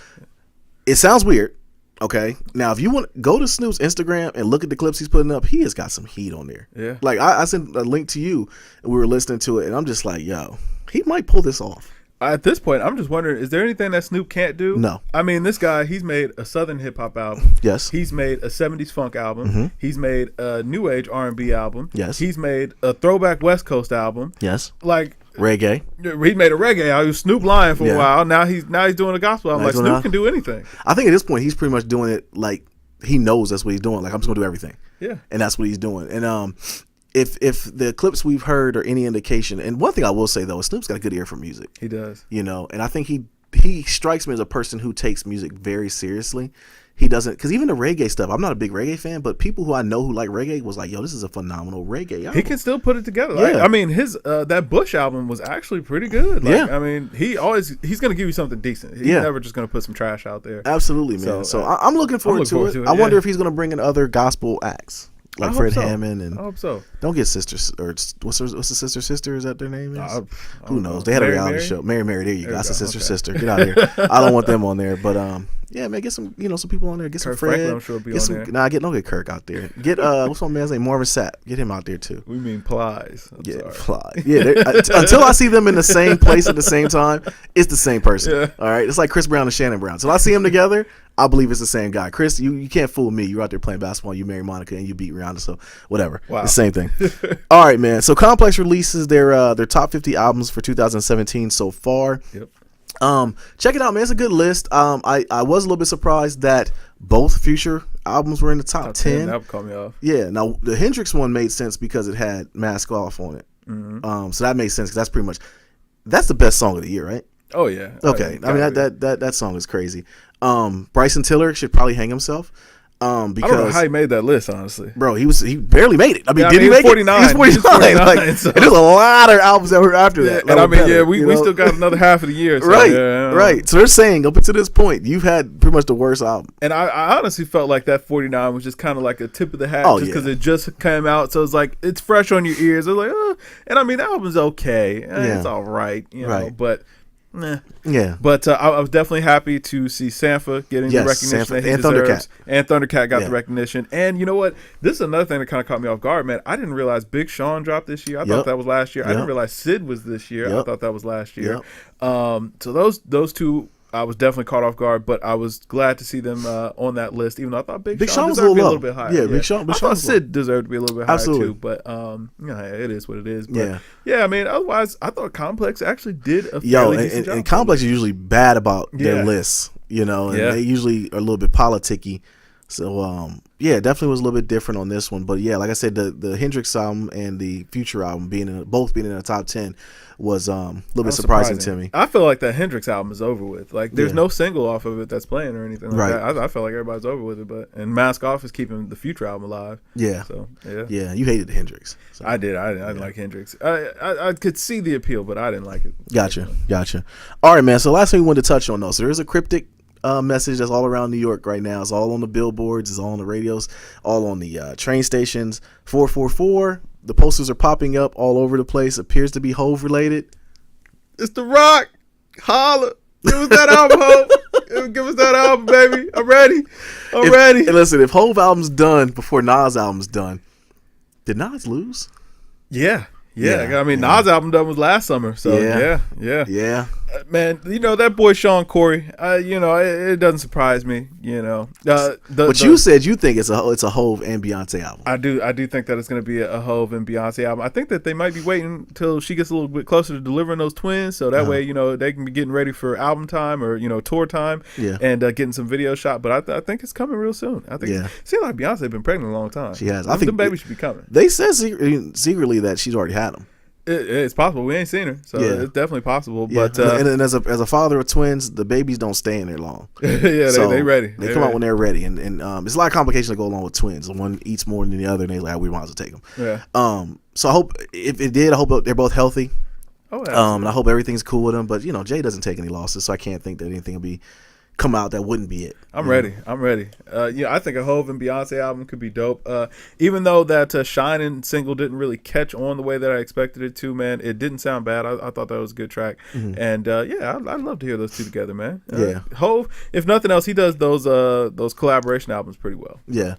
it sounds weird. Okay. Now, if you want to go to Snoop's Instagram and look at the clips he's putting up, he has got some heat on there. Yeah. Like I sent a link to you and we were listening to it and I'm just like, yo, he might pull this off. At this point, I'm just wondering, is there anything that Snoop can't do? No. I mean, this guy, he's made a Southern hip-hop album. Yes. He's made a 70s funk album. Mm-hmm. He's made a New Age R&B album. Yes. He's made a throwback West Coast album. Yes. Like... reggae. He made a reggae album. He was Snoop lying for a while. Now he's doing a gospel album. Like, Snoop can do anything. I think at this point, he's pretty much doing it like he knows that's what he's doing. Like, I'm just going to do everything. Yeah. And that's what he's doing. And if the clips we've heard are any indication, and one thing I will say though, is Snoop's got a good ear for music. He does. And I think he strikes me as a person who takes music very seriously. He doesn't, because even the reggae stuff, I'm not a big reggae fan, but people who I know who like reggae was like, yo, this is a phenomenal reggae album. He can still put it together. Yeah. I mean, his that Bush album was actually pretty good. I mean, he's going to give you something decent. He's never just going to put some trash out there. Absolutely, man. So I'm looking forward to it. I wonder if he's going to bring in other gospel acts. Like Fred Hammond, and I hope so. Don't get sisters, or what's the sister? Is that their name? Who knows? They had a reality show. Mary. There you go. That's a sister. Get out of here. I don't want them on there. But yeah, man, get some some people on there. Get Kirk some Fred. I'm sure will be on there. Don't get Kirk out there. Get what's my man's name? Marvin Sapp. Get him out there too. We mean Plies. Plies. Yeah. Until I see them in the same place at the same time, it's the same person. Yeah. All right. It's like Chris Brown and Shannon Brown. So I see them together, I believe it's the same guy. Chris, you can't fool me. You're out there playing basketball. You marry Monica and you beat Rihanna. So whatever. Wow. The same thing. All right, man. So Complex releases their top 50 albums for 2017 so far. Yep. Check it out, man. It's a good list. I was a little bit surprised that both Future albums were in the top 10. That would call me off. Yeah. Now the Hendrix one made sense because it had Mask Off on it. Mm-hmm. So that made sense because that's the best song of the year, right? Oh yeah. Okay. I mean that song is crazy. Bryson Tiller should probably hang himself. Because I don't know how he made that list, honestly. Bro, he barely made it. I mean, did he make 49. it? He was 49. Like, so. And there's a lot of albums that were after that. And I mean, we still got another half of the year. So, right. So they're saying up until this point, you've had pretty much the worst album. And I honestly felt like that 49 was just kind of like a tip of the hat, just because it just came out. So it's like it's fresh on your ears. I was like, oh. And I mean, the album's okay. It's all right, you know, but. Nah. Yeah, but I was definitely happy to see Sampha getting the recognition that he deserves, and Thundercat got the recognition. And you know what? This is another thing that kind of caught me off guard, man. I didn't realize Big Sean dropped this year. I thought that was last year. I didn't realize Sid was this year. I thought that was last year. So those two, I was definitely caught off guard, but I was glad to see them on that list, even though I thought Big Sean was deserved to be a little bit higher. Yeah, Big Sean. I thought Sid deserved to be a little bit higher too, but it is what it is. But yeah, I mean, otherwise, I thought Complex actually did a fairly decent job. And Complex is usually bad about their lists, and they usually are a little bit politicky. So it definitely was a little bit different on this one. But yeah, like I said, the Hendrix album and the Future album both being in the top 10 was a little bit surprising to me. I feel like that Hendrix album is over with. Like there's no single off of it that's playing or anything like that. I feel like everybody's over with it, and Mask Off is keeping the Future album alive. Yeah. So yeah, you hated the Hendrix. So. I did. I didn't like Hendrix. I could see the appeal, but I didn't like it. Gotcha. All right, man. So last thing we wanted to touch on though. So there is a cryptic message that's all around New York right now. It's all on the billboards, it's all on the radios, all on the train stations. 444. The posters are popping up all over the place. Appears to be Hove related. It's The Rock. Holla. Give us that album, Hove. Give us that album, baby. I'm ready. Ready. And listen, if Hove album's done before Nas album's done, did Nas lose? Yeah. I mean, Nas' album done was last summer, so yeah. Man, that boy Sean Corey. It doesn't surprise me. But you said you think it's a Hove and Beyonce album. I do think that it's going to be a Hove and Beyonce album. I think that they might be waiting until she gets a little bit closer to delivering those twins, so that way they can be getting ready for album time or tour time, and getting some video shot. But I think it's coming real soon. I think it seems like Beyonce been pregnant a long time. She has. I think the baby should be coming. They said secretly that she's already had them. It's possible. We ain't seen her, so it's definitely possible. Yeah. But and as a father of twins, the babies don't stay in there long. So they ready. They come out when they're ready, and it's a lot of complications that go along with twins. One eats more than the other, and they're like, we might as well take them. Yeah. So I hope if it did, I hope they're both healthy. Oh, and I hope everything's cool with them. But Jay doesn't take any losses, so I can't think that anything will come out that wouldn't be it. I'm ready. I think a Hove and Beyonce album could be dope. Even though that Shining single didn't really catch on the way that I expected it to, man, it didn't sound bad. I thought that was a good track. Mm-hmm. And I'd love to hear those two together, man. Hove, if nothing else, he does those collaboration albums pretty well. Yeah.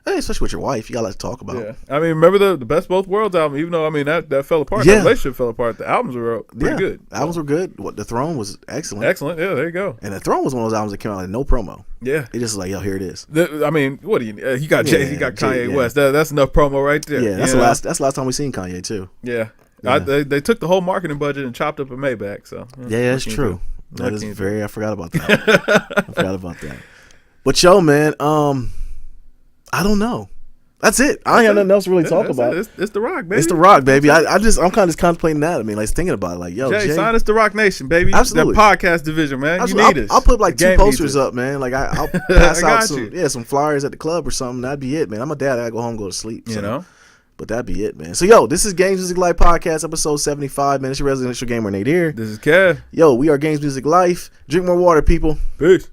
Hey, especially with your wife, you got a lot to talk about. Yeah, I mean, remember the Best Both Worlds album? Even though that fell apart, that relationship fell apart. The albums were pretty good. The albums were good. The Throne was excellent. Excellent. Yeah, there you go. And the Throne was one of those albums that came out with no promo. Yeah, it just like, yo, here it is. I mean, what do you? You got Jay, you got Kanye West. That's enough promo right there. Yeah, that's the last time we seen Kanye too. Yeah, they took the whole marketing budget and chopped up a Maybach. So that's true. That is very. I forgot about that. But yo, man, I don't know. That's it. I ain't have nothing else to really talk about. It's The Rock, baby. It's The Rock, baby. I'm kind of just contemplating that. I mean, like thinking about it. Like, yo, Jay, sign us The Rock Nation, baby. Absolutely. That podcast division, man. Absolutely. You need us. I'll put like 2 posters up, man. Like I'll pass out some flyers at the club or something. That'd be it, man. I'm a dad. I gotta go home, go to sleep. So. You know. But that'd be it, man. So, yo, this is Games Music Life Podcast, episode 75, man. It's your residential gamer, Nate here. This is Kev. Yo, we are Games Music Life. Drink more water, people. Peace.